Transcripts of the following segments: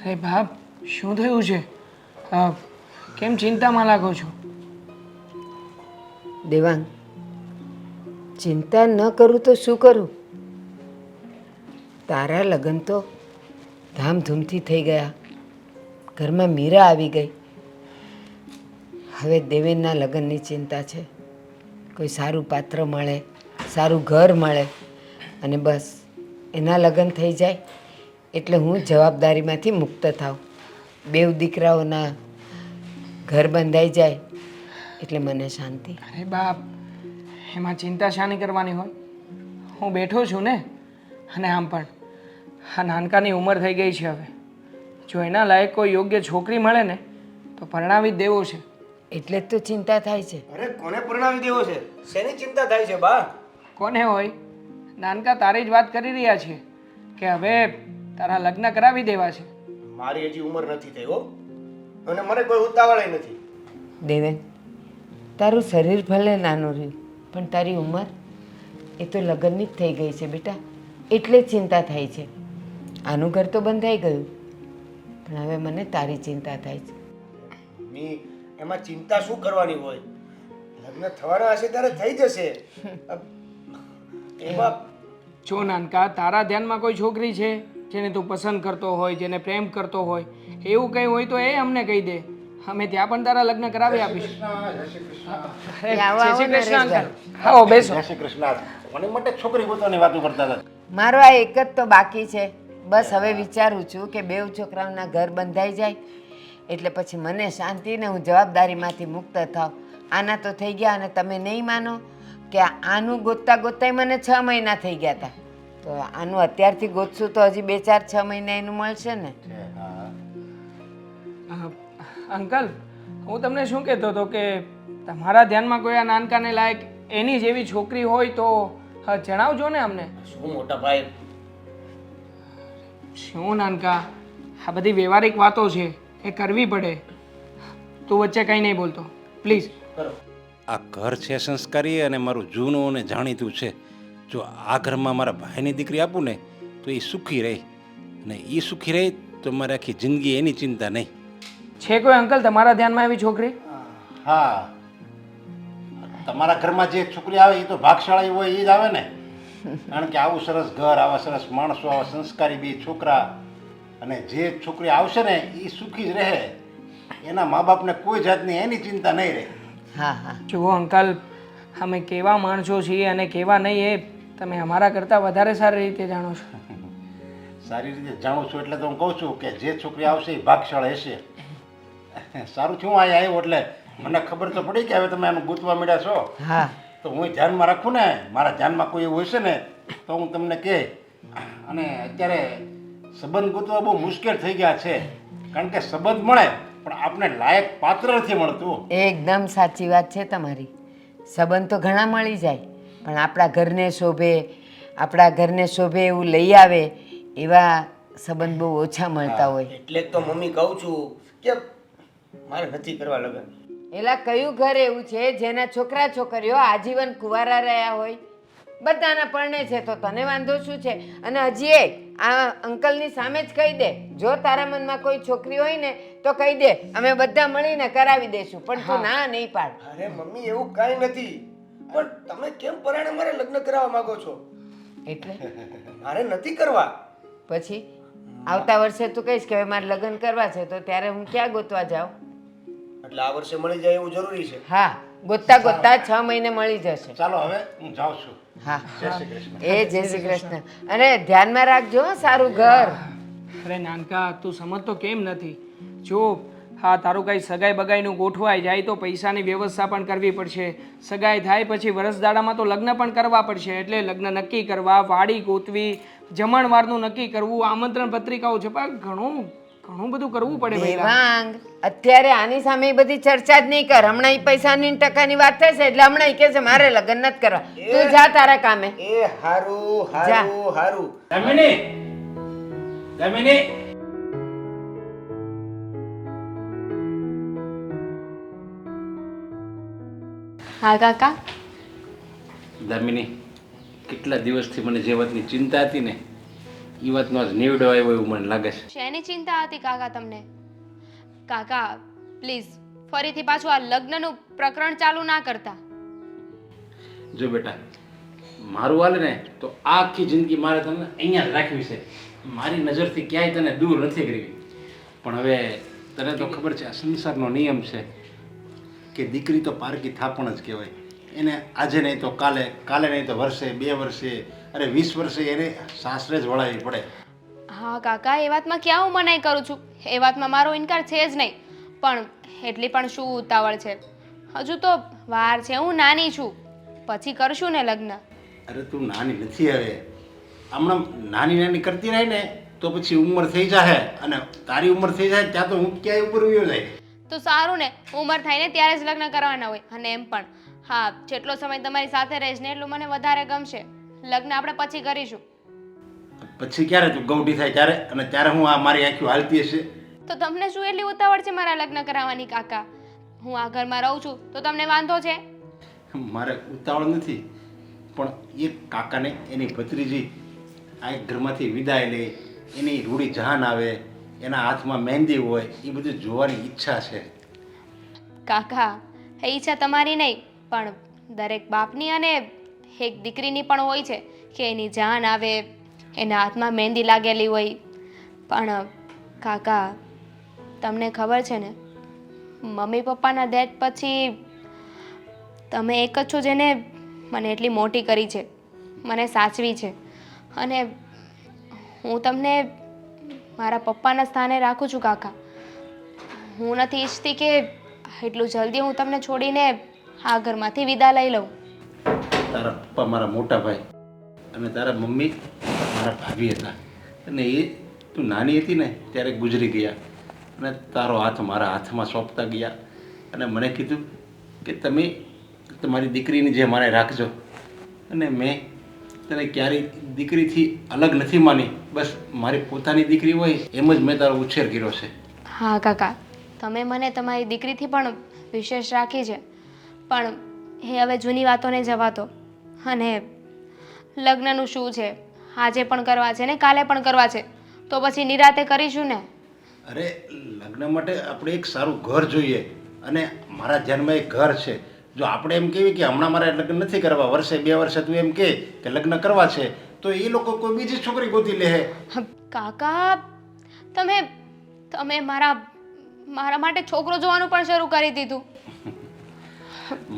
અરે બાપ, શું થયું છે? કેમ ચિંતામાં લાગો છો? દેવાંગ, ચિંતા ન કરું તો શું કરું? તારા લગ્ન તો ધામધૂમથી થઈ ગયા, ઘરમાં મીરા આવી ગઈ. હવે દેવેનના લગ્નની ચિંતા છે. કોઈ સારું પાત્ર મળે, સારું ઘર મળે અને બસ એના લગ્ન થઈ જાય એટલે હું જવાબદારીમાંથી મુક્ત થાઉં. બેવ દીકરાઓના ઘર બંધાઈ જાય એટલે મને શાંતિ. અરે બાપ, એમાં ચિંતા શાની કરવાની હોય? હું બેઠો છું ને. અને આમ પણ આ નાનકાની ઉંમર થઈ ગઈ છે. હવે જો એના લાયક કોઈ યોગ્ય છોકરી મળે ને તો પરણાવી જ દેવો છે. એટલે જ તો ચિંતા થાય છે. અરે કોને પરણાવી દેવો છે? શેની ચિંતા થાય છે બા? કોને હોય? નાનકા તારી જ વાત કરી રહ્યા છીએ કે હવે તારા લગ્ન કરાવી દેવા છે. મારી હજી ઉંમર નથી થઈ હો, અને મને કોઈ ઉતાવળ નથી. દેવેન, તારું શરીર ભલે નાનું રહ્યું પણ તારી ઉંમર એ તો લગ્નની જ થઈ ગઈ છે બેટા, એટલે જ ચિંતા થાય છે. આનું ઘર તો બંધાઈ ગયું પણ હવે મને તારી ચિંતા થાય છે. મમ્મી, એમાં ચિંતા શું કરવાની હોય? લગ્ન થવાના હશે ત્યારે થઈ જશે. એમાં જો નાનકા, તારા ધ્યાનમાં કોઈ છોકરી છે જેને તું પસંદ કરતો હોય, જેને પ્રેમ કરતો હોય, એવું કંઈ હોય તો એ અમને કહી દે. અમે ત્યાં પણ તારા લગ્ન કરાવી આપીશું. અરે, જય શ્રી કૃષ્ણ અંકલ. આવો બેસો. જય શ્રી કૃષ્ણ. મને માટે છોકરી પોતાની વાતો કરતા હતા. મારો આ એક જ તો બાકી છે. બસ હવે વિચારું છું કે બેવ છોકરાઓના ઘર બંધાઈ જાય એટલે પછી મને શાંતિ ને હું જવાબદારીમાંથી મુક્ત થાવ. આના તો થઈ ગયા અને તમે નહીં માનો કે આનું ગોતતા ગોતતાય મને 6 મહિના થઈ ગયા હતા. તો આનું અત્યારથી ગોતશું તો હજી 2-4-6 મહિના એનું મળશે ને. અંકલ, હું તમને શું કહેતો હતો કે તમારા ધ્યાનમાં કોઈ આ નાનકાને લાયક એની જેવી છોકરી હોય તો જણાવજો ને અમને. શું મોટા ભાઈ? શું નાનકા, આ બધી વ્યવહારિક વાતો છે, એ કરવી પડે. તું વચ્ચે કંઈ નહીં બોલતો પ્લીઝ. આ ઘર છે સંસ્કારી અને મારું જૂનું અને જાણીતું છે. જો આ ઘરમાં મારા ભાઈની દીકરી આપું ને તો એ સુખી રહે, અને એ સુખી રહે તો મારે આખી જિંદગી એની ચિંતા નહીં. છે કોઈ અંકલ તમારા ધ્યાનમાં એવી છોકરી? હા, તમારા ઘરમાં જે છોકરી આવે એ તો ભાગશાળી હોય એ જ આવે ને. કારણ કે આવું સરસ ઘર, આવા સરસ માણસો, આવા સંસ્કારી બે છોકરા, અને જે છોકરી આવશે ને એ સુખી જ રહે. એના મા બાપને કોઈ જાતની એની ચિંતા નહીં રહે. હા હા, જુઓ અંકલ, અમે કેવા માણસો છીએ અને કેવા નહીં એ તમે અમારા કરતાં વધારે સારી રીતે જાણો છો. સારી રીતે જાણું છું એટલે તો હું કહું છું કે જે છોકરી આવશે એ ભાગશાળી હશે. સારું છું અહીંયા આવ્યો એટલે મને ખબર તો પડી કે હવે તમે આનું ગૂંથવા મળ્યા છો. હા, તો હું ધ્યાનમાં રાખું ને, મારા ધ્યાનમાં કોઈ એવું હશે ને તો હું તમને કહે. અને અત્યારે સંબંધ ગોતવા બહુ મુશ્કેલ થઈ ગયા છે, કારણ કે સંબંધ મળે પણ આપણે લાયક પાત્ર નથી મળતું. એકદમ સાચી વાત છે તમારી. સંબંધ તો ઘણા મળી જાય પણ આપણા ઘરને શોભે એવું લઈ આવે એવા સંબંધ બહુ ઓછા મળતા હોય. એટલે જ તો મમ્મી કહું છું કે મારે નથી કરવા લગ્ન. એલા કયું ઘર એવું છે જેના છોકરા છોકરીઓ આજીવન કુંવારા રહ્યા હોય? બધાના પરણે છે તો તને વાંધો શું છે? અને હજી આ અંકલની સામે જ કહી દે, જો તારા મનમાં કોઈ છોકરી હોય ને તો કહી દે, અમે બધા મળીને કરાવી દઈશું. પણ તું ના નહીં પાડ. અરે મમ્મી, એવું કાંઈ નથી. પણ તમે કેમ પરાણે મારે લગ્ન કરાવવા માંગો છો? એટલે મારે નથી કરવા. પછી આવતા વર્ષે તું કહીશ કે હવે મારે લગ્ન કરવા છે તો ત્યારે હું ક્યાં ગોતવા જાઉં? એટલે આ વર્ષે મળી જાય એવું જરૂરી છે? હા, ગોતતા ગોતતા 6 મહિને મળી જશે. ચાલો હવે હું જાઉં છું. હા, જય શ્રી કૃષ્ણ. જય શ્રી કૃષ્ણ. અને ધ્યાનમાં રાખજો હો, સારું ઘર. અરે નાનકા, તું સમજતો કેમ નથી? જો હા, તારું કાંઈ સગાઈ બગાઈનું ગોઠવાઈ જાય તો પૈસાની વ્યવસ્થા પણ કરવી પડશે. સગાઈ થાય પછી વરસદાડામાં તો લગ્ન પણ કરવા પડશે. એટલે લગ્ન નક્કી કરવા, વાડી ગોતવી, જમણવારનું નક્કી કરવું, આમંત્રણ પત્રિકાઓ છપાય, ઘણું બધું કરવું પડે. દેવાંગ, અત્યારે આની સામે એ બધી ચર્ચા જ નહીં કર. હમણાં પૈસાની ને ટકાની વાત થશે એટલે હમણાં કહે છે મારે લગ્ન નથી કરવા. તું જા તારા કામે. એ હારું હારું હારું. દામિની, હા કાકા. દામિની, કેટલા દિવસથી મને જે વાતની ચિંતા હતી ને એ વાતનો જ નીવડો આવ્યો એવું મને લાગે છે. શેની ચિંતા હતી કાકા તમને? કાકા પ્લીઝ ફરીથી પાછું આ લગ્નનું પ્રકરણ ચાલુ ના કરતા. જો બેટા, મારું હાલે ને તો આખી જિંદગી મારે તને અહીંયા જ રાખવી છે. મારી નજરથી ક્યાંય તને દૂર નથી કરવી. પણ હવે તને તો ખબર છે, આ સંસારનો નિયમ છે કે દીકરી તો પારકી થાપણ જ કહેવાય. એને આજે નહીં તો કાલે, કાલે નહીં તો વર્ષે, 2 વર્ષે, અરે 20 વર્ષે એને સાસરે જ વળાવવી પડે. હા કાકા, એ વાતમાં ક્યાં હું મનાઈ કરું છું? એ વાતમાં મારો ઇનકાર છે જ નહીં. પણ એટલી પણ શું ઉતાવળ છે? હજુ તો વાર છે, હું નાની છું. પછી કરશું ને લગ્ન. અરે તું નાની નથી હવે. હમણાં નાની નાની કરતી રહી ને તો પછી ઉંમર થઈ જાય, અને તારી ઉંમર થઈ જાય ત્યાં તો હું ક્યાંય ઉપર વયો જાય. તો સારું ને, ઉંમર થાય ને ત્યારે જ લગ્ન કરવાના હોય. અને એમ પણ હા, જેટલો સમય તમારી સાથે રહીશ ને એટલું મને વધારે ગમશે. લગ્ન આપણે પછી કરીશું. પછી ક્યારે તું ગૌડી થાય ત્યારે, અને ત્યારે હું આ મારી આંખો હાલતી હશે. તો તમને શું એટલી ઉતાવળ છે મારા લગ્ન કરાવવાની કાકા? હું આ ઘરમાં રહું છું તો તમને વાંધો છે? મારે ઉતાવળ નથી, પણ એ કાકાને એની ભત્રીજી આ એક ઘરમાંથી વિદાય લે, એની રૂડી જહાન આવે, એના હાથમાં મહેંદી હોય, એ બધું જોવાની ઈચ્છા છે. કાકા, એ ઈચ્છા તમારી નહીં પણ દરેક બાપની અને એક દીકરીની પણ હોય છે કે એની જાન આવે, એના હાથમાં મહેંદી લાગેલી હોય. પણ કાકા, તમને ખબર છે ને, મમ્મી પપ્પાના ડેથ પછી તમે એક જ છો જેને મને એટલી મોટી કરી છે, મને સાચવી છે. અને હું તમને મારા પપ્પાના સ્થાને રાખું છું કાકા. હું નથી ઈચ્છતી કે એટલું જલ્દી હું તમને છોડીને આ ઘરમાંથી વિદા લઈ લઉં. તારા પપ્પા મારા મોટા ભાઈ અને તારા મમ્મી મારા ભાભી હતા, અને એ તું નાની હતી ને ત્યારે ગુજરી ગયા, અને તારો હાથ મારા હાથમાં સોંપતા ગયા, અને મને કીધું કે તમે તમારી દીકરીની જે મારે રાખજો. અને મેં તને ક્યારેય દીકરીથી અલગ નથી માની. બસ મારી પોતાની દીકરી હોય એમ જ મેં તારો ઉછેર કર્યો છે. હા કાકા, તમે મને તમારી દીકરીથી પણ વિશેષ રાખી છે. પણ એ હવે જૂની વાતોને જવા દો. અને લગ્નનું શું છે, આજે પણ કરવા છે ને કાલે પણ કરવા છે, તો પછી નિરાતે કરીશું ને. અરે લગ્ન માટે આપણે એક સારું ઘર જોઈએ, અને મારા ધ્યાનમાં એક ઘર છે. જો આપણે એમ કહીએ કે હમણાં મારે લગ્ન નથી કરવા, વર્ષે 2 વર્ષે તું એમ કે લગ્ન કરવા છે, તો એ લોકો કોઈ બીજી છોકરી ગોતી લે. કાકા, તમે તમે મારા માટે છોકરો જોવાનું પણ શરૂ કરી દીધું.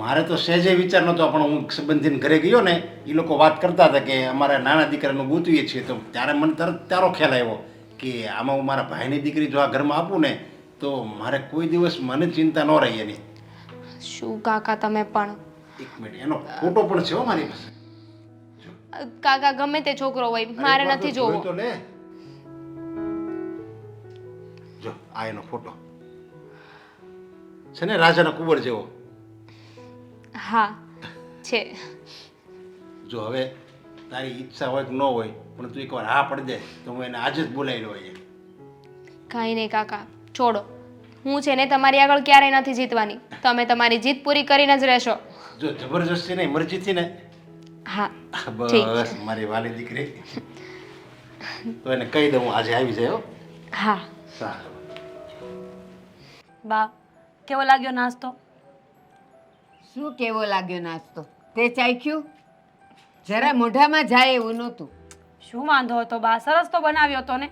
મારે તો સહેજે વિચાર નહોતો, પણ હું સંબંધીને ઘરે ગયો ને, એ લોકો વાત કરતા હતા કે અમારા નાના દીકરાનું ગોતવીએ છીએ, તો ત્યારે મને તરત તારો ખ્યાલ આવ્યો કે આમાં હું મારા ભાઈની દીકરી જો આ ઘરમાં આપું ને તો મારે કોઈ દિવસ મને ચિંતા ન રહી એની. શું કાકા, તમે પણ? એક મિનિટ, એનો ફોટો પણ છે હો મારી પાસે. કાકા, ગમે તે છોકરો હોય, મારે નથી જોવો. તો લે, જો આ એનો ફોટો છે ને, રાજાના કુંવર જેવો. હા છે. જો હવે તારી ઈચ્છા હોય કે ન હોય, પણ તું એકવાર હા પડી દે તો હું એને આજે જ બોલાવી લઉં અહીંયા. કાંઈ નહીં કાકા, છોડો. હું છે ને તમારી આગળ ક્યારેય નથી જીતવાની. તમે તમારી જીત પૂરી કરીને જ રહેશો. જો જબરજસ્તી નહીં, મરજીથી ને. હા ઠીક. બસ મારી વાલી દીકરી. તો એને કહી દઉં આજે આવી જાય હો. હા સારું. બા, કેવો લાગ્યો નાસ્તો? શું કેવો લાગ્યો નાસ્તો? તે ચાખ્યું? જરા મોઢામાં જાય એવું નહોતું. શું વાંધો હતો બા, સરસ તો બનાવ્યો હતો ને.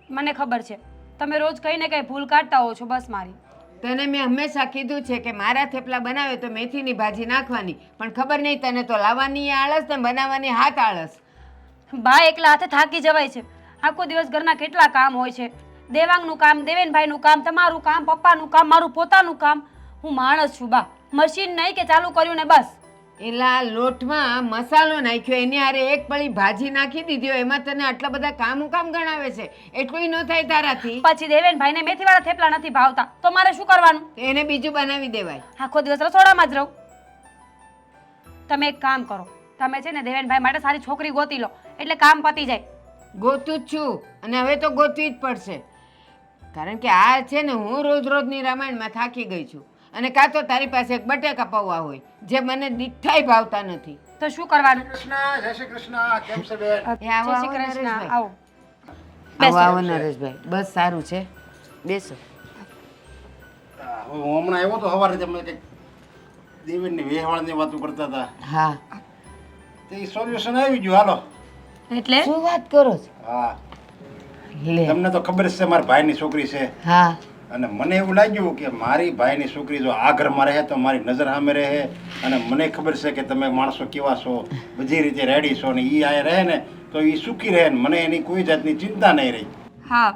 મને ખબર છે તમે રોજ કંઈ ને કંઈ ભૂલ કાઢતા હો છો, બસ મારી. તને મેં હંમેશા કીધું છે કે મારા થેપલા બનાવે તો મેથીની ભાજી નાખવાની, પણ ખબર નહીં તને તો લાવવાની આળસ ને બનાવવાની હાથ આળસ. બા, એકલા હાથે થાકી જવાય છે. આખો દિવસ ઘરના કેટલા કામ હોય છે. દેવાંગનું કામ, દેવેનભાઈનું કામ, તમારું કામ, પપ્પાનું કામ, મારું પોતાનું કામ. હું માણસ છું બા, મશીન નહીં કે ચાલુ કર્યું ને બસ. એલા લોટમાં મસાલો નાખ્યો, એની હારે એક પળી ભાજી નાખી દીધી હોય, એમાં તને આટલા બધા કામ ગણાવે છે? એટલું ન થાય તારાથી. પછી દેવેનભાઈને મેથીવાળા થેપલા નથી ભાવતા, તો મારે શું કરવાનું? એને બીજું બનાવી દેવાય. આખો દિવસ રસોડામાં જ રહું. તમે એક કામ કરો, તમે છે ને દેવેનભાઈ માટે સારી છોકરી ગોતી લો, એટલે કામ પતી જાય. ગોતું જ છું, અને હવે તો ગોતવી જ પડશે. કારણ કે આ છે ને, હું રોજની રામાયણમાં થાકી ગઈ છું. અને કાં તો તારી પાસે એક બટેકા પૌવા હોય જે મને દીઠાય ભાવતા નથી. તો શું કરવાનું? કૃષ્ણ, જય શ્રી કૃષ્ણ. કેમ છે બેન? એ આવો, જય શ્રી આવો, કૃષ્ણ. નરેશભાઈ. આવો. આવો આવો નરેશભાઈ, બસ સારું છે, બેસો. હવે હું હમણાં આવ્યો તો સવારે તમે કંઈક દેવેનની વેહવાળની વાતો કરતા હતા, હા, તો એ સોલ્યુશન આવી ગયું. હાલો. એટલે શું વાત કરો છો? હા, લે, તમને તો ખબર જ છે મારા ભાઈની છોકરી છે, હા, અને મને એવું લાગ્યું કે મારી ભાઈની છોકરી જો આ ઘરમાં રહે તો મારી નજર સામે રહે, અને મને ખબર છે કે તમે માણસો કેવા છો, બધી રીતે રેડી છો, ને એ આ રહે ને તો એ સુખી રહે ને મને એની કોઈ જાતની ચિંતા નહીં રહી. હા,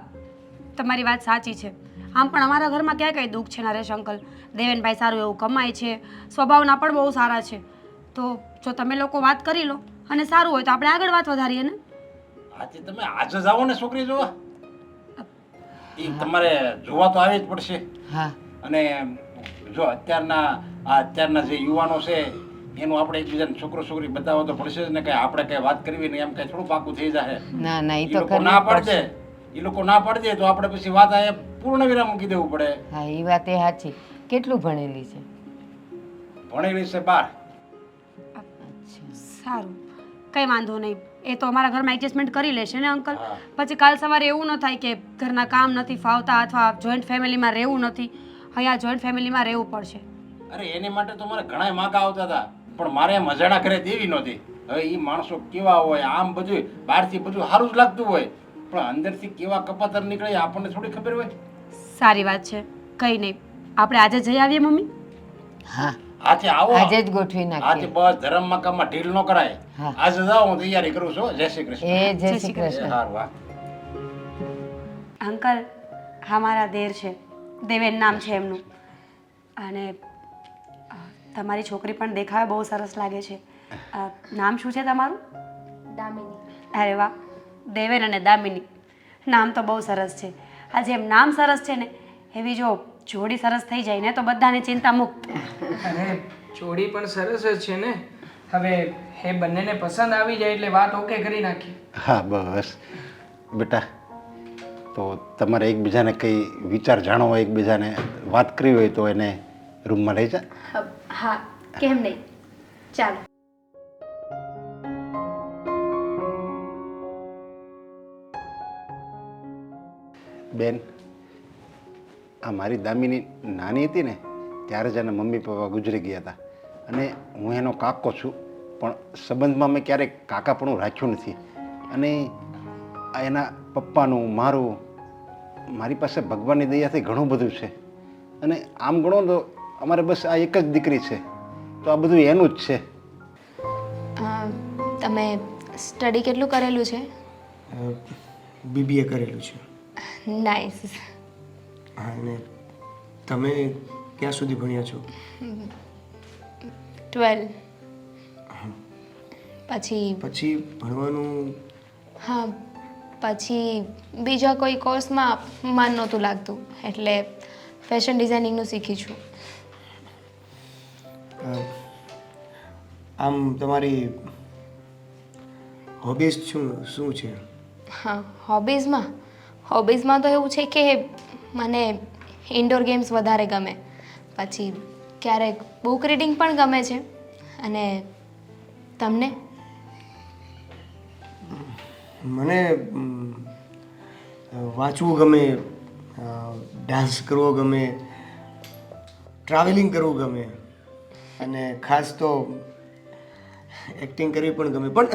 તમારી વાત સાચી છે. આમ પણ અમારા ઘરમાં ક્યાં કંઈ દુઃખ છે નરેશ અંકલ. દેવેનભાઈ સારું એવું કમાય છે, સ્વભાવના પણ બહુ સારા છે. તો જો તમે લોકો વાત કરી લો અને સારું હોય તો આપણે આગળ વાત વધારીએ ને. આજે તમે આજે જ આવો ને છોકરી જોવા, એ તમારે જોવા તો આવી જ પડશે. હા, અને જો અત્યારના જે યુવાનો છે એનું આપણે એકબીજાને છોકરો છોકરી બતાવવા તો પડશે જ ને, કે આપણે કઈ વાત કરવી ને એમ કઈ થોડું પાકું થઈ જાય. ના ના, એ એ તો લોકો કરવું ના પડશે. પાડે, એ લોકો ના પાડી દે તો આપણે પછી વાત આ પૂર્ણ વિરામ મૂકી દેવું પડે. હા, એ વાત એ સાચી. કેટલું ભણેલી છે? ભણેલી છે 12. સારું, કંઈ વાંધો નહીં. એ તો અમારા ઘરમાં એડજસ્ટમેન્ટ કરી લેશે ને અંકલ. હા. પછી કાલ સવારે એવું ન થાય કે ઘરના કામ નથી ફાવતા અથવા જોઈન્ટ ફેમિલીમાં રહેવું નથી. અહીંયા જોઈન્ટ ફેમિલીમાં રહેવું પડશે. અરે એની માટે તો મારે ઘણા માકા આવતા હતા, પણ મારે એમ અજાણા ઘરે દેવી નહોતી. હવે એ માણસો કેવા હોય, આમ બધું બહારથી બધું સારું જ લાગતું હોય, પણ અંદરથી કેવા કપાતર નીકળે આપણને થોડી ખબર હોય. સારી વાત છે, કંઈ નહીં. આપણે આજે જઈ આવીએ મમ્મી. હા, આજે આવો, આજે જ ગોઠવી આજે નાખીએ. બસ ધર્મ મકામમાં ઢીલ ન કરાય. હા. આજે જાઓ, હું તૈયારી કરું છું. જય શ્રી કૃષ્ણ. એ જય શ્રી કૃષ્ણ. સારું, હા. અંકલ, હા મારા દેર છે, દેવેન નામ છે એમનું. અને તમારી છોકરી પણ દેખાવે બહુ સરસ લાગે છે. નામ શું છે તમારું? દામિની. અરે વાહ, દેવેન અને દામિની, નામ તો બહુ સરસ છે. આ જેમ નામ સરસ છે ને એવી જો જોડી સરસ થઈ જાય ને તો બધાની ચિંતા મુક્ત. અરે જોડી પણ સરસ જ છે ને. હવે એ બંનેને પસંદ આવી જાય એટલે વાત ઓકે કરી નાખી. હા બસ બેટા, તો તમારે એકબીજાને કંઈ વિચાર જાણવો હોય, એકબીજાને વાત કરવી હોય તો એને રૂમમાં લઈ જા. હા, કેમ નહીં, ચાલો. બેન, આ મારી દામિની નાની હતી ને ત્યારે જ એના મમ્મી પપ્પા ગુજરી ગયા હતા, અને હું એનો કાકો છું, પણ સંબંધમાં મેં ક્યારેય કાકાપણું રાખ્યું નથી. અને આ એના પપ્પાનું મારું મારી પાસે ભગવાનની દયાથી ઘણું બધું છે. અને આમ ગણો તો અમારે બસ આ એક જ દીકરી છે, તો આ બધું એનું જ છે. તમે સ્ટડી કેટલું કરેલું છે? બીબીએ કરેલું છે. નાઇસ. હા, અને તમે ક્યાં સુધી ભણ્યા છો? 12. પછી પછી ભણવાનું હા, પછી બીજા કોઈ કોર્સમાં મન નહોતું લાગતું એટલે ફેશન ડિઝાઇનિંગનું શીખી છું. આમ તમારી હોબીઝ શું છે? હા, હોબીઝમાં તો એવું છે કે મને ઇન્ડોર ગેમ્સ વધારે ગમે, પછી ક્યારેક બુક રીડિંગ પણ ગમે છે. અને તમને? મને વાંચવું ગમે, ડાન્સ કરવો ગમે, ટ્રાવેલિંગ કરવું ગમે, અને ખાસ તો એક્ટિંગ કરવી પણ ગમે. પણ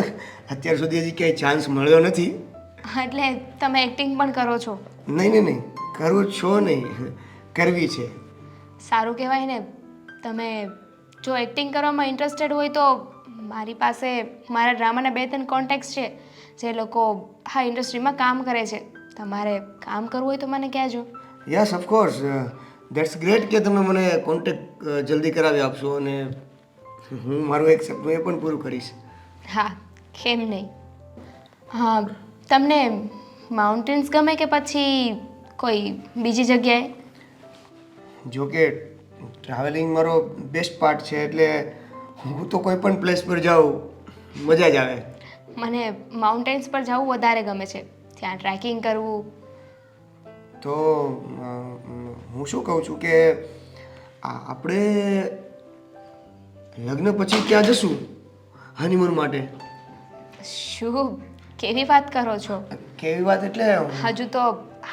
અત્યાર સુધી હજી ક્યાંય ચાન્સ મળ્યો નથી. એટલે તમે એક્ટિંગ પણ કરો છો? નહીં, કરવું છો નહીં, કરવી છે. સારું કહેવાય ને. તમે જો એક્ટિંગ કરવામાં ઇન્ટરેસ્ટેડ હોય તો મારી પાસે મારા ડ્રામાના 2-3 કોન્ટેક્ટ્સ છે જે લોકો આ ઇન્ડસ્ટ્રીમાં કામ કરે છે. તમારે કામ કરવું હોય તો મને કહેજો. યસ, ઓફકોર્સ, દેટ્સ ગ્રેટ કે તમે મને કોન્ટેક્ટ જલ્દી કરાવી આપશો, અને હું મારું એક સપનું એ પણ પૂરું કરીશ. હા, કેમ નહીં. હા, તમને માઉન્ટેન્સ ગમે કે પછી કોઈ બીજી જગ્યાએ? જો કે ટ્રાવેલિંગ મારો બેસ્ટ પાર્ટ છે, એટલે હું તો કોઈ પણ પ્લેસ પર જાઉં મજા જ આવે. મને માઉન્ટેન્સ પર જવું વધારે ગમે છે, ત્યાં ટ્રેકિંગ કરવું. તો હું શું કહું છું કે આપણે લગ્ન પછી ક્યાં જશું હનીમૂન માટે? શું કેવી વાત કરો છો? કેવી વાત એટલે હજુ તો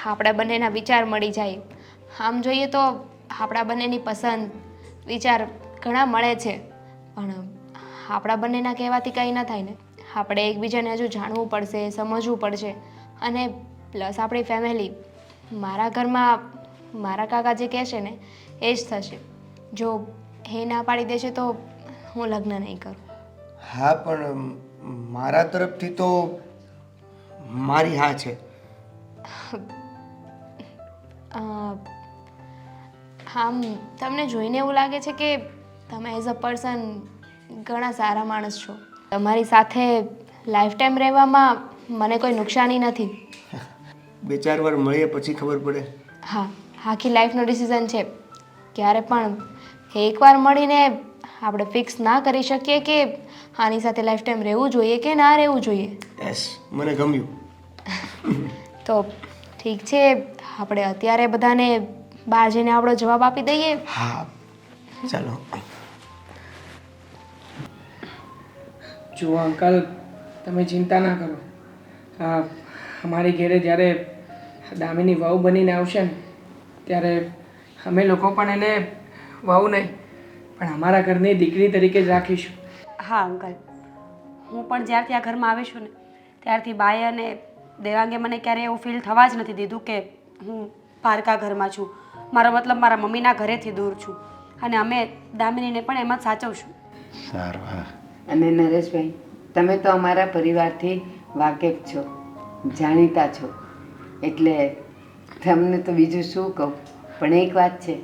આપણા બંનેના વિચાર મળી જાય. આમ જોઈએ તો આપણા બંનેની પસંદ વિચાર ઘણા મળે છે, પણ આપણા બંનેના કહેવાથી કંઈ ન થાય ને. આપણે એકબીજાને હજુ જાણવું પડશે, સમજવું પડશે. અને પ્લસ આપણી ફેમિલી, મારા ઘરમાં મારા કાકા જે કહેશે ને એ જ થશે. જો એ ના પાડી દેશે તો હું લગ્ન નહીં કરું. હા, પણ મારા તરફથી તો મારી હા છે. આમ તમને જોઈને એવું લાગે છે કે તમે એઝ અ પર્સન ઘણા સારા માણસ છો. તમારી સાથે લાઈફ ટાઈમ રહેવામાં મને કોઈ નુકસાની નથી. 2-4 વાર મળીએ પછી ખબર પડે. હા, આખી લાઈફનો ડિસિઝન છે. ક્યારે પણ એકવાર મળીને આપણે ફિક્સ ના કરી શકીએ કે આની સાથે લાઈફ ટાઈમ રહેવું જોઈએ કે ના રહેવું જોઈએ. યસ, મને ગમ્યું. તો ઠીક છે, આપણે અત્યારે બધાને બહાર જઈને આપણો જવાબ આપી દઈએ. હા, ચાલો. જુઓ અંકલ, તમે ચિંતા ના કરો. અમારી ઘરે જ્યારે દામિની વહુ બનીને આવશે ને ત્યારે અમે લોકો પણ એને વહુ નહીં પણ અમારા ઘરની દીકરી તરીકે જ રાખીશું. હા અંકલ, હું પણ જ્યારથી આ ઘરમાં આવી છું ને ત્યારથી બાએ અને દેવાંગે મને ક્યારેય એવું ફીલ થવા જ નથી દીધું કે હું પારકા ઘરમાં છું. મારો મતલબ મારા મમ્મીના ઘરેથી દૂર છું. અને અમે દામિનીને પણ એમ જ સાચવશું. સારું. હા, અને નરેશભાઈ, તમે તો અમારા પરિવારથી વાકેફ છો, જાણીતા છો, એટલે તમને તો બીજું શું કહું. પણ એક વાત છે,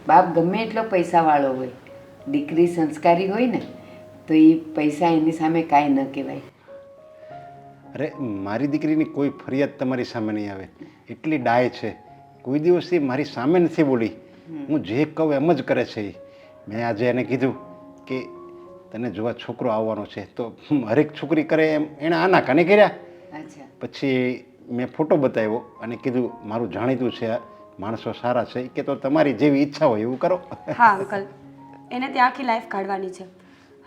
બાપ ગમે એટલો પૈસાવાળો હોય, દીકરી સંસ્કારી હોય ને તો એ પૈસા એની સામે કાંઈ ન કહેવાય. અરે મારી દીકરીની કોઈ ફરિયાદ તમારી સામે નહીં આવે. એટલી ડાય છે, કોઈ દિવસ એ મારી સામે નથી બોલી. હું જે કહું એમ જ કરે છે. મેં આજે એને કીધું કે તને જોવા છોકરો આવવાનો છે, તો હરેક છોકરી કરે એમ એણે આના કાને કર્યા. અચ્છા, પછી મેં ફોટો બતાવ્યો અને કીધું મારું જાણીતું છે, માણસો સારા છે, કે તો તમારી જેવી ઈચ્છા હોય એવું કરો. હા અંકલ, એને ત્યાં આખી લાઈફ કાઢવાની છે.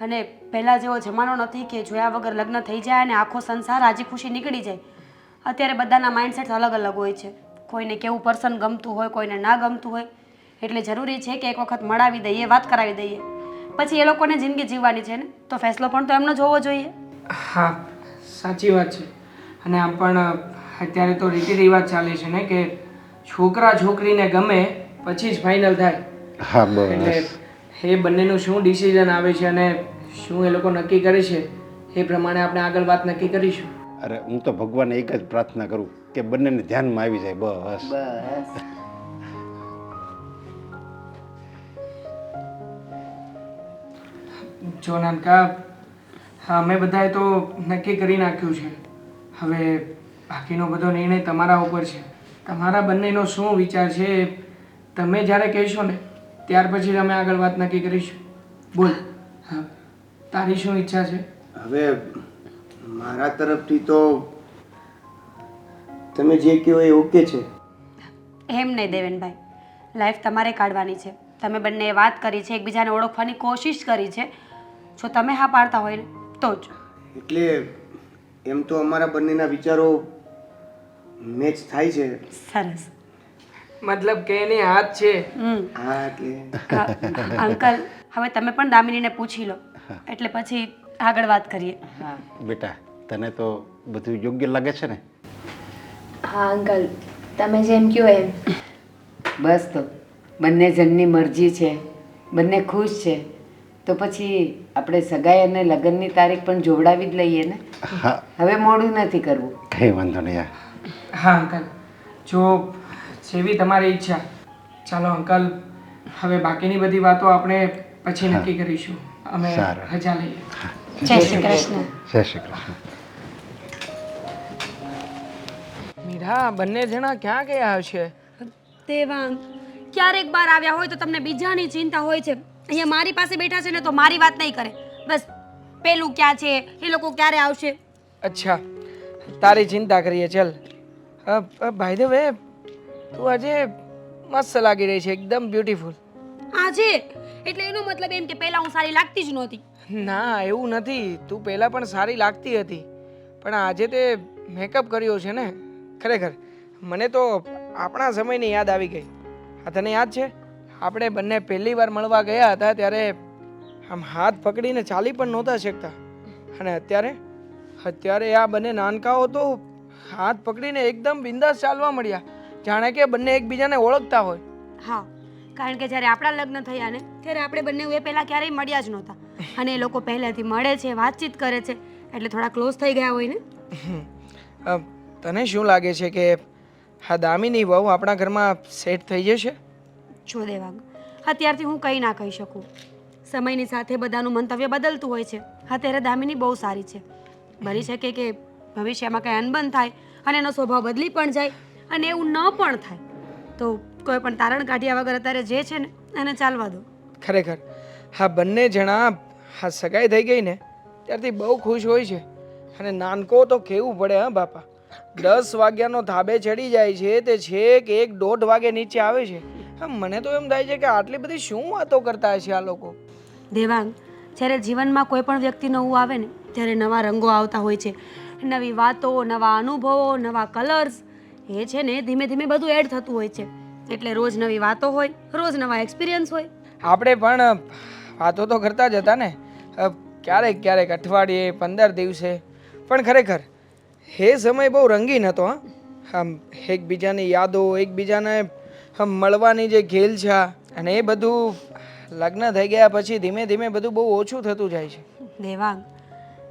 અને પહેલાં જેવો જમાનો નથી કે જોયા વગર લગ્ન થઈ જાય અને આખો સંસાર રાજી ખુશી નીકળી જાય. અત્યારે બધાના માઇન્ડસેટ અલગ અલગ હોય છે. કોઈને કેવું પર્સન ગમતું હોય, કોઈને ના ગમતું હોય. એટલે જરૂરી છે કે એક વખત મળાવી દઈએ, વાત કરાવી દઈએ, પછી એ લોકોને જિંદગી જીવવાની છે ને, તો ફેસલો પણ તો એમનો જ હોવો જોઈએ. હા, સાચી વાત છે. અને આમ પણ અત્યારે તો રીતિ રિવાજ ચાલે છે ને કે છોકરા છોકરીને ગમે પછી જ ફાઇનલ થાય. હા, એટલે બસ. એ બંનેનું શું ડિસિઝન આવે છે અને શું એ લોકો નક્કી કરે છે એ પ્રમાણે આપણે આગળ વાત નક્કી કરીશું. અરે હું તો ભગવાનને એક જ પ્રાર્થના કરું કે બંનેને ધ્યાનમાં આવી જાય, બસ. બસ. જો નાનકા, હા, અમે બધાએ તો નક્કી કરી નાખ્યું છે. હવે બાકીનો બધો નિર્ણય તમારા ઉપર છે. તમારા બંનેનો શું વિચાર છે એ તમે જ્યારે કહેશો ને ત્યાર પછી જ અમે આગળ વાત નક્કી કરીશું. બોલ, હા, તારી શું ઈચ્છા છે? હવે મારા તરફથી તો તમે જે કહો એ ઓકે છે. એમ નહીં દેવેનભાઈ, લાઈફ તમારે કાઢવાની છે. તમે બંનેએ વાત કરી છે, એકબીજાને ઓળખવાની કોશિશ કરી છે. જો તમે હા પાડતા હોય ને તો જ. એટલે એમ તો અમારા બંનેના વિચારો મેચ થાય છે. સરસ. મતલબ કે એની હાથ છે. હા, એટલે અંકલ, હવે તમે પણ દામિનીને પૂછી લો, એટલે પછી આગળ વાત કરીએ. હા, બેટા, તને તો બધું યોગ્ય લાગે છે ને? હા અંકલ, તમે જેમ કહો એમ. બસ તો બંને જણની મરજી છે, બંને ખુશ છે, તો પછી આપણે સગાઈ અને લગ્નની તારીખ પણ જોવડાવી જ લઈએ ને. હા, હવે મોડું નથી કરવું. કંઈ વાંધો નહીં. હા અંકલ, જો જેવી તમારી ઈચ્છા. ચાલો અંકલ, હવે બાકીની બધી વાતો આપણે પછી નક્કી કરીશું. અમે સારું. રજા લઈએ. જય શ્રી કૃષ્ણ. જય શ્રી કૃષ્ણ. મીરા, બંને જણા ક્યાં ગયા હશે? દેવાંગ, ક્યારેક બહાર આવ્યા હોય તો તમને બીજાની ચિંતા હોય છે. અહીંયા મારી પાસે બેઠા છે ને તો મારી વાત નહીં કરે. બસ પેલું ક્યાં છે, એ લોકો ક્યારે આવશે. અચ્છા, તારી ચિંતા કરીએ. ચલ, બાય ધ વે, તું આજે મસ્ત લાગી રહી છે, એકદમ બ્યુટીફુલ. આજે એટલે એનો મતલબ એમ કે પહેલા હું સારી લાગતી જ નહોતી. ના, એવું નથી. તું પહેલાં પણ સારી લાગતી હતી, પણ આજે તે મેકઅપ કર્યો છે ને ખરેખર મને તો આપણા સમયની યાદ આવી ગઈ. આ તને યાદ છે આપણે બંને પહેલી વાર મળવા ગયા હતા ત્યારે આમ હાથ પકડીને ચાલી પણ નહોતા શકતા અને અત્યારે આ બંને નાનકાઓ તો હાથ પકડીને એકદમ બિંદાસ ચાલવા મળ્યા જાણે કે બંને એકબીજાને ઓળખતા હોય. હા, કારણ કે જ્યારે આપણા લગ્ન થયા ને ત્યારે આપણે બંને એ પહેલાં ક્યારેય મળ્યા જ નહોતા અને એ લોકો પહેલાંથી મળે છે, વાતચીત કરે છે એટલે થોડા ક્લોઝ થઈ ગયા હોય ને. તને શું લાગે છે કે આ દામિની વહુ આપણા ઘરમાં સેટ થઈ જશે? જો દેવાંગ, અત્યારથી હું કંઈ ના કહી શકું. સમયની સાથે બધાનું મંતવ્ય બદલતું હોય છે. અત્યારે દામિની બહુ સારી છે. બની શકે કે ભવિષ્યમાં કંઈ અનબન થાય અને એનો સ્વભાવ બદલી પણ જાય અને એવું ન પણ થાય તો કોઈ પણ તારણ કાઢ્યા વગર અત્યારે જે છે ને એને ચાલવા દો. ખરેખર આ બંને જણા આ સગાઈ થઈ ગઈ ને ત્યારથી બહુ ખુશ હોય છે અને નાનકો તો કેવું પડે હા બાપા. 10 વાગ્યાનો ધાબે ચડી જાય છે તે છેક 1-1.5 વાગે નીચે આવે છે. મને તો એમ થાય છે કે આટલી બધી શું વાતો કરતા હશે આ લોકો. દેવાંગ, જ્યારે જીવનમાં કોઈ પણ વ્યક્તિ નવું આવે ને ત્યારે નવા રંગો આવતા હોય છે, નવી વાતો, નવા અનુભવો, નવા કલર્સ. એ છે ને ધીમે ધીમે બધું એડ થતું હોય છે એટલે રોજ નવી વાતો હોય, રોજ નવા એક્સપિરિયન્સ હોય. આપણે પણ વાતો તો કરતા જ હતા ને ક્યારેક ક્યારેક અઠવાડિયે 15 દિવસે. પણ ખરેખર એ સમય બહુ રંગીન હતો. આમ એકબીજાની યાદો, એકબીજાને મળવાની જે ઘેલછા અને એ બધું લગ્ન થઈ ગયા પછી ધીમે ધીમે બધું બહુ ઓછું થતું જાય છે. દેવાંગ,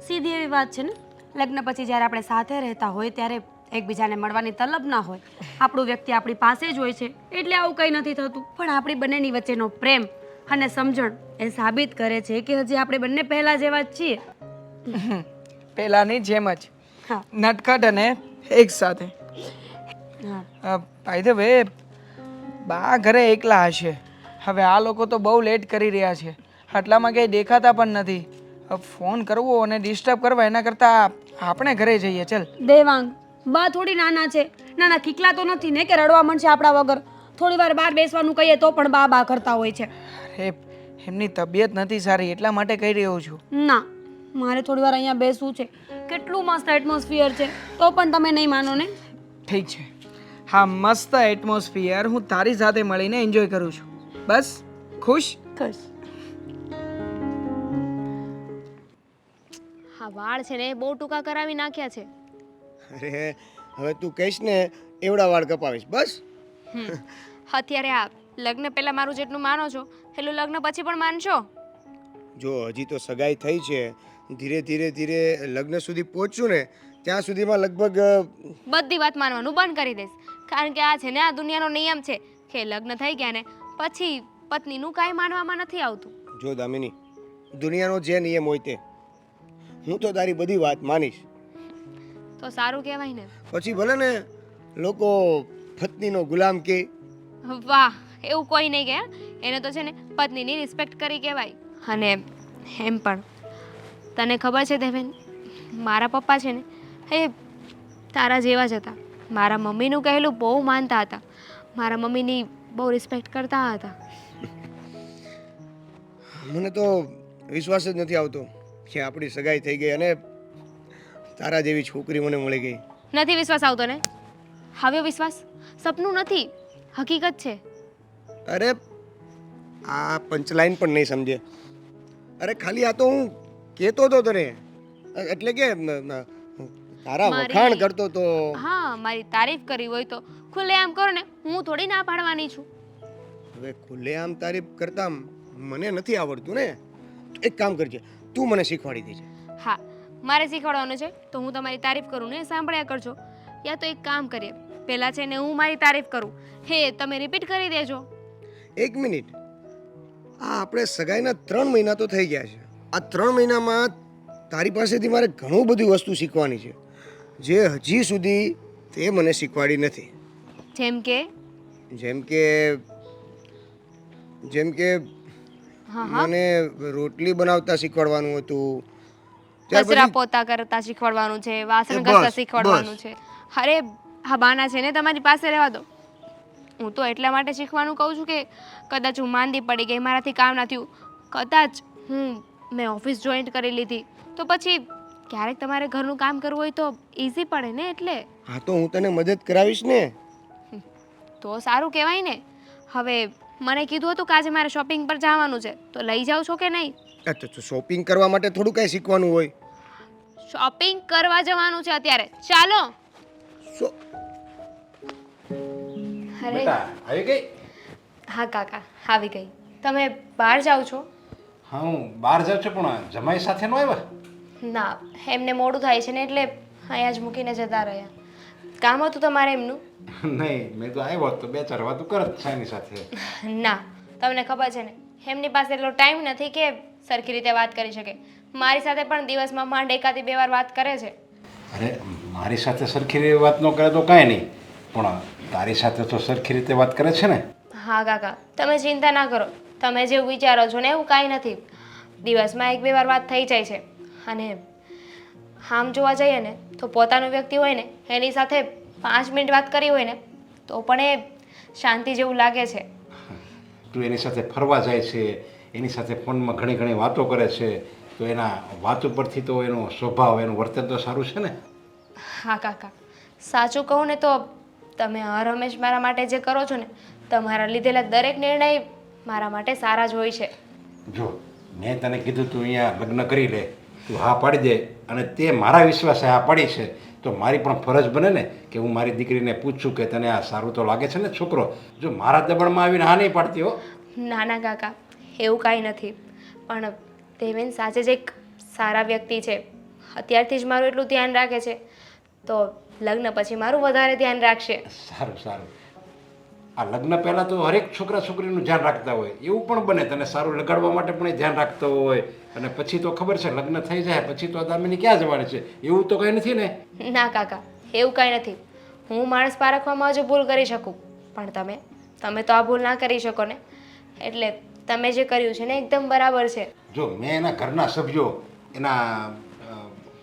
સીધી એવી વાત છે ને, લગ્ન પછી જ્યારે આપણે સાથે રહેતા હોય ત્યારે એકબીજાને મળવાની તલબ ના હોય. આપણું વ્યક્તિ આપણી પાસે જ હોય છે એટલે આવું કંઈ નથી થતું. પણ આપણી બંનેની વચ્ચેનો પ્રેમ અને સમજણ એ સાબિત કરે છે કે હજી આપણે બંને પહેલાં જેવા જ છીએ. પહેલાની જેમ જ હા નટખટ અને એક સાથે. હા, બાય ધ વે બા ઘરે એકલા હશે. હવે આ લોકો તો બહુ લેટ કરી રહ્યા છે. આટલામાં કંઈ દેખાતા પણ નથી. ફોન કરવો અને ડિસ્ટર્બ કરવા એના કરતાં આપણે ઘરે જઈએ. ચલ. દેવાંગ, બા થોડી નાના છે, નાના ખીકલા તો નથી ને કે રડવા માંડશે આપણા વગર. થોડી વાર બહાર બેસવાનું કહીએ તો પણ બા કરતા હોય છે. અરે એમની તબિયત નથી સારી એટલા માટે કહી રહ્યો છું. ના, મારે થોડી વાર અહીંયા બેસવું છે. કેટલું મસ્ત એટમોસ્ફિયર છે તો પણ તમે નહીં માનો ને. ઠીક છે. હા, મસ્ત એટમોસ્ફિયર હું તારી સાથે મળીને એન્જોય કરું છું. બસ ખુશ. ખુશ. હા, વાળ છે ને એ બહુ ટૂંકા કરાવી નાખ્યા છે. અરે હવે તું કહીશ ને એવડા વાળ કપાવીશ બસ. અત્યારે આ લગ્ન પહેલા મારું જેટલું માનો છો એટલું લગ્ન પછી પણ માનશો? જો હજી તો સગાઈ થઈ છે, ધીરે ધીરે ધીરે લગ્ન સુધી પહોંચશું ને ત્યાં સુધીમાં લગભગ બધી વાત માનવાનું બંધ કરી દઈશ. કારણ કે આ છે ને આ દુનિયાનો નિયમ છે કે લગ્ન થઈ ગયા ને પછી પત્નીનું કાંઈ માનવામાં નથી આવતું. જો દામિની, દુનિયાનો જે નિયમ હોય તે હું તો તારી બધી વાત માનીશ. તો સારું કહેવાય ને. પછી ભલે ને લોકો પત્નીનો ગુલામ કે. વાહ, એવું કોઈ નહીં કે એને તો છે ને પત્નીની રિસ્પેક્ટ કરી કહેવાય. અને એમ પણ તને ખબર છે દેવેન, મારા પપ્પા છે ને એ તારા જેવા જ હતા. મારા મમ્મીનું કહેલું બહુ માનતા હતા, મારા મમ્મીની બહુ રિસ્પેક્ટ કરતા હતા. મને તો વિશ્વાસ જ નથી આવતો કે આપણી સગાઈ થઈ ગઈ અને તારા જેવી છોકરી મને મળી ગઈ. નથી વિશ્વાસ આવતો ને? હવે વિશ્વાસ સપનું નથી, હકીકત છે. અરે આ પંચલાઈન પણ નહીં સમજે. અરે ખાલી આ તો હું કહેતો હતો તને, એટલે કે તારા વખાણ કરતો તો. હા, મારી તારીફ કરી હોય તો ખુલ્લેઆમ કરો ને, હું થોડી ના પાડવાની છું. હવે ખુલ્લેઆમ તારીફ કરતા મને નથી આવડતું ને. એક કામ કરજે, તું મને શીખવાડી દેજે. હા, મારે શીખવાડવાનું છે તો હું તમારી તારીફ કરું ને સાંભળ્યા કરજો. યા તો એક કામ કરીએ, પહેલાં છે ને હું મારી તારીફ કરું, હે તમે રિપીટ કરી દેજો. એક મિનિટ, આ આપણે સગાઈના 3 મહિના તો થઈ ગયા છે. આ 3 મહિનામાં તારી પાસેથી મારે ઘણું બધી વસ્તુ શીખવાની છે જે હજી સુધી તે મને શીખવાડી નથી. જેમ કે જેમ કે મને રોટલી બનાવતા શીખવાડવાનું હતું. કચરા પોતા કરતા શીખવાડવાનું છે, વાસણ ઘસતા શીખવાડવાનું છે. અરે હા, બાના છે ને તમારી પાસે રહેવા દો. હું તો એટલા માટે શીખવાનું કહું છું કે કદાચ હું માંદી પડી ગઈ, મારાથી કામ ના થયું, કદાચ મેં ઓફિસ જોઈન્ટ કરી લીધી તો પછી ક્યારેક તમારે ઘરનું કામ કરવું હોય તો ઇઝી પડે ને એટલે હા તો હું તને મદદ કરાવીશ ને. તો સારું કહેવાય ને. હવે મને કીધું હતું કે આજે મારે શોપિંગ પર જવાનું છે તો લઈ જાઓ છો કે નહીં? તો શોપિંગ કરવા માટે થોડું કાંઈ શીખવાનું હોય. શોપિંગ કરવા જવાનું છે અત્યારે. ચાલો. શો અરે બેટા આવી ગઈ? હા કાકા આવી ગઈ. તમે બહાર જાઓ છો? હા હું બહાર જાઉં છું પણ જમાઈ સાથે ન આવ્યા? ના, એમને મોડું થાય છે ને એટલે અહીંયા જ મૂકીને જતા રહ્યા. કામ હતું તમારે એમનું? નહીં, મેં તો આવ્યો તો 2-4 વાતો કરત છે એની સાથે. ના, તમને ખબર છે ને એમની પાસે એટલો ટાઈમ નથી કે સરખી રીતે વાત કરી શકે. મારી સાથે પણ દિવસમાં માંડ એકાદી 2 વાર વાત કરે છે. અરે મારી સાથે સરખી રીતે વાત ન કરે તો કાંઈ નહીં, પણ તારી સાથે તો સરખી રીતે વાત કરે છે ને. હા કાકા, તમે ચિંતા ના કરો. તમે જેવું વિચારો છો ને એવું કાંઈ નથી. દિવસમાં 1-2 વાર વાત થઈ જાય છે. અને આમ જોવા જઈએ ને તો પોતાનું વ્યક્તિ હોય ને એની સાથે 5 મિનિટ વાત કરી હોય ને તો પણ એ શાંતિ જેવું લાગે છે. તું એની સાથે ફરવા જાય છે, એની સાથે ફોનમાં ઘણી વાતો કરે છે, તો એના વાતો પરથી તો એનો સ્વભાવ, એનું વર્તન તો સારું છે ને. હા કાકા, સાચું કહું ને તો તમે હર હંમેશ મારા માટે જે કરો છો ને તમારા લીધેલા દરેક નિર્ણય મારા માટે સારા જ હોય છે. જો મેં તને કીધું તું અહીંયા લગ્ન કરી લે, તું હા પાડી દે અને તે મારા વિશ્વાસે હા પાડી છે તો મારી પણ ફરજ બને ને કે હું મારી દીકરીને પૂછું કે તને આ સારું તો લાગે છે ને છોકરો. જો મારા દબાણમાં આવીને હા નહીં પાડતી હો. ના ના કાકા, એવું કાંઈ નથી. પણ દેવેન સાચે જ એક સારા વ્યક્તિ છે. અત્યારથી જ મારું એટલું ધ્યાન રાખે છે તો લગ્ન પછી મારું વધારે ધ્યાન રાખશે. સારું સારું. આ લગ્ન પહેલાં તો હરેક છોકરા છોકરીનું ધ્યાન રાખતા હોય, એવું પણ બને તને સારું લગાડવા માટે પણ એ ધ્યાન રાખતો હોય, અને પછી તો ખબર છે લગ્ન થઈ જાય પછી તો આ દામિની ક્યાં જવાની છે, એવું તો કંઈ નથી ને. ના કાકા, એવું કાંઈ નથી. હું માણસ પારખવામાં હજુ ભૂલ કરી શકું પણ તમે તો આ ભૂલ ના કરી શકો ને. એટલે તમે જે કર્યું છે ને એકદમ બરાબર છે. જો મેં એના ઘરના સભ્યો, એના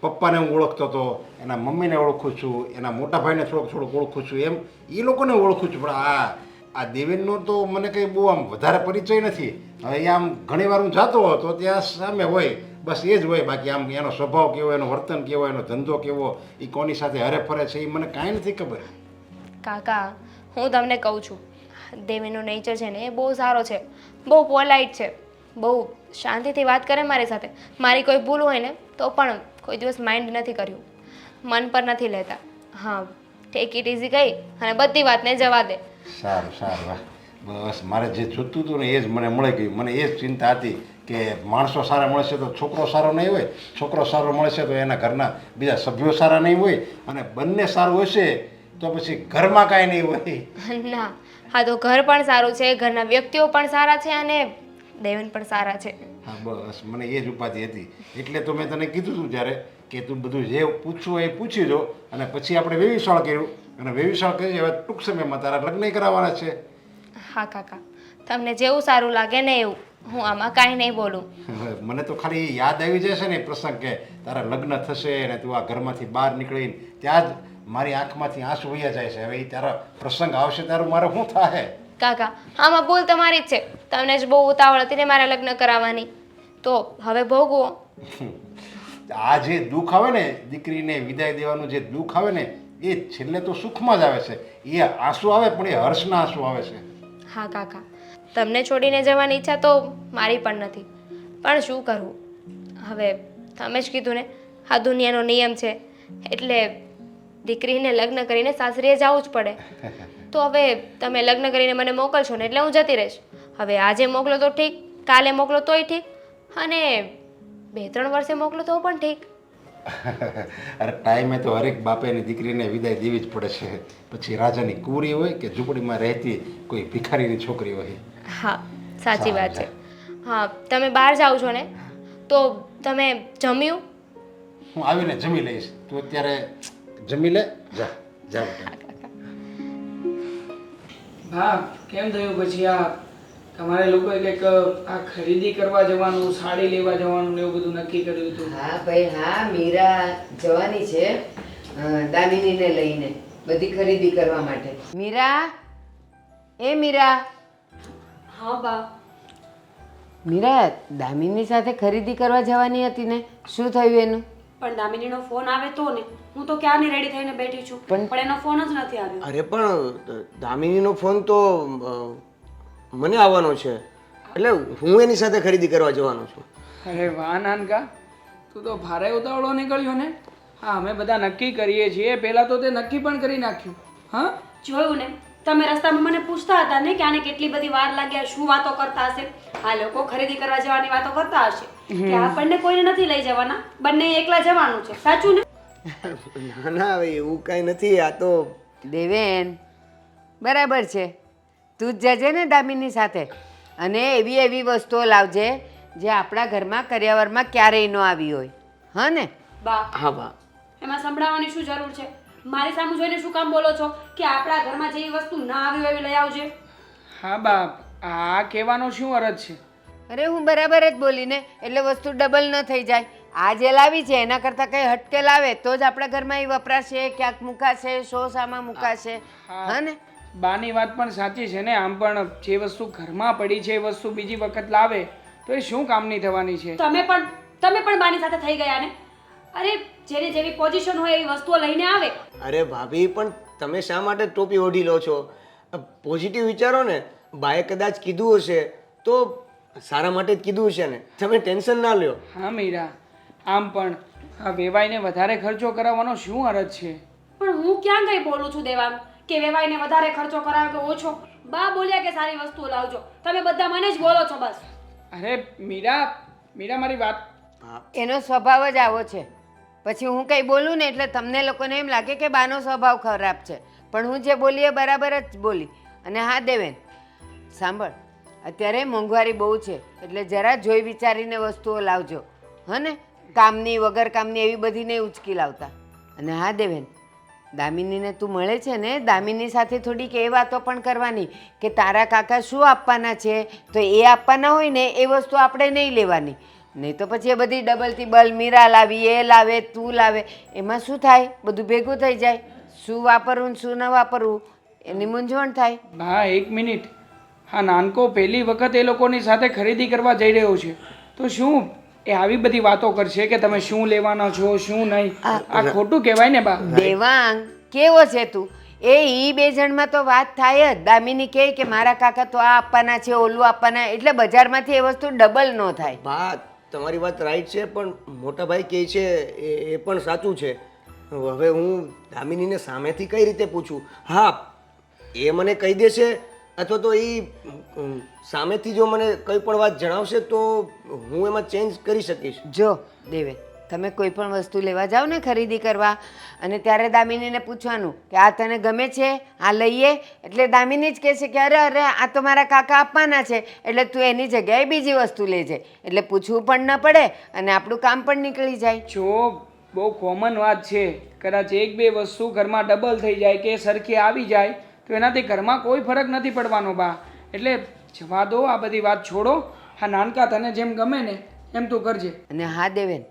પપ્પાને હું ઓળખતો હતો, એના મમ્મીને ઓળખું છું, એના મોટા ભાઈને થોડોક ઓળખું છું, એમ એ લોકોને ઓળખું છું, પણ આ દેવેનનો તો મને કંઈ બહુ આમ વધારે પરિચય નથી. હવે આમ ઘણીવાર હું જતો હોઉં તો ત્યાં સામે હોય, બસ એ જ હોય. બાકી આમ એનો સ્વભાવ કેવો, એનો વર્તન કેવો, એનો ધંધો કેવો, એ કોની સાથે હરે ફરે છે એ મને કાંઈ નથી ખબર. કાકા, હું તમને કહું છું, દેવીનો નેચર છે ને એ બહુ સારો છે, બહુ પોલાઇટ છે, બહુ શાંતિથી વાત કરે મારી સાથે. મારી કોઈ ભૂલ હોય ને તો પણ કોઈ દિવસ માઇન્ડ નથી કર્યું, મન પર નથી લેતા. હા, ટેક ઇટ ઇઝી કહી અને બધી વાતને જવા દે. સારું સારું. વાહ, બસ મારે જે જોતું હતું ને એ જ મને મળી ગયું. મને એ જ ચિંતા હતી કે માણસો સારા મળશે તો છોકરો સારો નહીં હોય, છોકરો સારો મળશે તો એના ઘરના બીજા સભ્યો સારા નહીં હોય, અને બંને સારું હશે તો પછી ઘરમાં કાંઈ નહીં હોય. ના, હા તો ઘર પણ સારું છે, ઘરના વ્યક્તિઓ પણ સારા છે અને દેવન પણ સારા છે. હા બસ મને એ જ ઉપાધિ હતી, એટલે તો મેં તને કીધું હતું ત્યારે કે તું બધું જે પૂછવું એ પૂછી જો. અને પછી આપણે વેવિશાળ કર્યું, અને વેવિશાળ કરી હવે ટૂંક સમયમાં તારા લગ્ન કરાવવાના છે. હા કાકા, તમને જેવું સારું લાગે ને એવું. હું આમાં કાંઈ નહીં બોલું. મને તો ખાલી યાદ આવી જશે ને એ પ્રસંગ કે તારા લગ્ન થશે અને તું આ ઘરમાંથી બહાર નીકળીને ત્યાં જ મારી આંખમાંથી આંસુ વહ્યા જાય છે. હવે એ તારા પ્રસંગ આવશે તારું મારે શું થાય? કાકા, આમાં ભૂલ તમારી જ છે. તમને જ બહુ ઉતાવળ હતી ને મારા લગ્ન કરાવવાની, તો હવે ભોગવો. આ જે દુઃખ આવે ને, દીકરીને વિદાય દેવાનું જે દુઃખ આવે ને, એ છેલ્લે તો સુખમાં જ આવે છે. એ આંસુ આવે પણ એ હર્ષના આંસુ આવે છે. હા કાકા, તમને છોડીને જવાની ઈચ્છા તો મારી પણ નથી, પણ શું કરવું. હવે તમે જ કીધું ને, આ દુનિયાનો નિયમ છે એટલે દીકરીને લગ્ન કરીને સાસરીએ જવું જ પડે. તો હવે તમે લગ્ન કરીને મને મોકલશો ને એટલે હું જતી રહીશ. હવે આજે મોકલો તો ઠીક, કાલે મોકલો તોય ઠીક, અને 2-3 વર્ષે મોકલો તો પણ ઠીક. અરે ટાઈમે તો હરેક બાપેની દીકરીને વિદાય દેવી જ પડે છે. પછી રાજાની કુંવરી હોય કે ઝૂંપડીમાં રહેતી કોઈ ભિખારીની છોકરી હોય. હા, સાચી વાત છે. હા, તમે બહાર જાઓ છો ને તો તમે જમ્યું? હું આવીને જમી લઈશ, તું અત્યારે જમી લે. જા જા બેટા. હા, કેમ થયું પછી આ તમારે લોકોએ કંઈક આ ખરીદી કરવા જવાનું, સાડી લેવા જવાનું ને એવું બધું નક્કી કર્યું હતું? હા ભાઈ હા, મીરા જવાની છે દામિનીને લઈને બધી ખરીદી કરવા માટે. મીરા, એ મીરા. હા બા. મીરા દામિની સાથે ખરીદી કરવા જવાની હતી ને, શું થયું એનું? પણ દામિનીનો ફોન આવે તો ને, હું તો ક્યારની રેડી થઈને બેઠી છું પણ એનો ફોન જ નથી આવ્યો. અરે પણ દામિનીનો ફોન તો મને આવવાનો છે, એટલે હું એની સાથે ખરીદી કરવા જવાનો છું. અરે વાહ નાનકા, તું તો ભારે ઉતાવળો નીકળ્યો ને. હા, અમે બધા નક્કી કરીએ છીએ, પહેલાં તો તે નક્કી પણ કરી નાખ્યું. હા, જોયું ને, તમે રસ્તામાં મને પૂછતા હતા ને કે આને કેટલી બધી વાર લાગ્યા, શું વાતો કરતા હશે. આ લોકો ખરીદી કરવા જવાની વાતો કરતા હશે કે આપણને કોઈને નથી લઈ જવાના, બંને એકલા જવાનું છે. સાચું ને? ના ના, હવે એવું કાંઈ નથી. આ તો દેવેન, બરાબર છે, તું જ જજે ને દામિની સાથે, અને એવી એવી વસ્તુઓ લાવજે જે આપણા ઘરમાં કરિયાવરમાં ક્યારેય ન આવી હોય. હા ને? બા, હા બા. એમાં સંભળાવવાની શું જરૂર છે? મારી સામે જોઈને શું કામ બોલો છો કે આપણા ઘરમાં જેવી વસ્તુ ના આવી હોય એવી લઈ આવજે? હા બાપ, આ કહેવાનો શું અર્થ છે? અરે હું બરાબર જ બોલીને, એટલે વસ્તુ ડબલ ન થઈ જાય. આ જે લાવી છે એના કરતાં કંઈ હટકે લાવે તો જ આપણા ઘરમાં એ વપરાશે, ક્યાંક મુકાશે, શો સામાં મુકાશે. હા ને? બાની વાત પણ સાચી છે ને. આમ પણ જે વસ્તુ ઘરમાં પડી છે એ વસ્તુ બીજી વખત લાવે તો એ શું કામની થવાની છે? તમે પણ બાની સાથે થઈ ગયા ને. અરે, જેની જેવી પોઝિશન હોય એવી વસ્તુઓ લઈને આવે. અરે ભાભી, પણ તમે શા માટે ટોપી ઓઢી લો છો? પોઝિટિવ વિચારો ને. બાએ કદાચ કીધું હશે તો સારા માટે જ કીધું હશે ને. તમે ટેન્શન ના લ્યો. હા મીરા, આમ પણ આ વેવાઈને વધારે ખર્ચો કરાવવાનો શું અર્થ છે? પણ હું ક્યાં કઈ બોલું છું દેવાંગ કે વેવાઈને વધારે ખર્ચો કરાવે કે ઓછો? બા બોલ્યા કે સારી વસ્તુઓ લાવજો, તમે બધા મને જ બોલો છો બસ. અરે મીરા, મારી વાત. એનો સ્વભાવ જ આવો છે. પછી હું કંઈ બોલું ને એટલે તમને લોકોને એમ લાગે કે બાનો સ્વભાવ ખરાબ છે, પણ હું જે બોલી એ બરાબર જ બોલી. અને હા દેવેન, સાંભળ, અત્યારે મોંઘવારી બહુ છે, એટલે જરા જોઈ વિચારીને વસ્તુઓ લાવજો. હા ને? કામની વગર કામની એવી બધી નહીં ઉચકી લાવતા. અને હા દેવેન, દામિનીને તું મળે છે ને, દામિની સાથે થોડીક એ વાતો પણ કરવાની કે તારા કાકા શું આપવાના છે, તો એ આપવાના હોય ને એ વસ્તુ આપણે નહીં લેવાની. નહીં તો પછી એ બધી ડબલ ટિબલ મીરા લાવી, એ લાવે, તું લાવે, એમાં શું થાય? બધું ભેગું થઈ જાય. શું વાપરવું ને શું ન વાપરવું એની મૂંઝવણ થાય. બા, એક મિનિટ. હા, નાનકો પહેલી વખત એ લોકોની સાથે ખરીદી કરવા જઈ રહ્યો છે, તો શું એ આવી બધી વાતો કરશે કે તમે શું લેવાના છો, શું નહીં? આ ખોટું કહેવાય ને બા. દેવાંગ, કેવો છે તું? ઈ બે જણમાં તો વાત થાય જ. દામિની કહે કે મારા કાકા તો આ આપવાના છે, ઓલું આપવાના, એટલે બજારમાંથી એ વસ્તુ ડબલ ન થાય. બા, તમારી વાત રાઈટ છે, પણ મોટા ભાઈ કહે છે એ પણ સાચું છે. હવે હું દામિનીને સામેથી કઈ રીતે પૂછું? હા, એ મને કહી દેશે અથવા તો એ સામેથી જો મને કંઈ પણ વાત જણાવશે તો હું એમાં ચેન્જ કરી શકીશ. જો દેવે, તમે કોઈ પણ વસ્તુ લેવા જાઓ ને ખરીદી કરવા, અને ત્યારે દામિનીને પૂછવાનું કે આ તને ગમે છે, આ લઈએ? એટલે દામિની જ કહેશે કે અરે અરે, આ તો મારા કાકા આપવાના છે, એટલે તું એની જગ્યાએ બીજી વસ્તુ લેજે. એટલે પૂછવું પણ ન પડે અને આપણું કામ પણ નીકળી જાય. જો બહુ કોમન વાત છે, કદાચ એક બે વસ્તુ ઘરમાં ડબલ થઈ જાય કે સરખી આવી જાય તો એનાથી ઘરમાં કોઈ ફરક નથી પડવાનો બા. એટલે જવા દો, આ બધી વાત છોડો. હા નાનકા, તને જેમ ગમે ને એમ તું કરજે. અને હા દેવેન,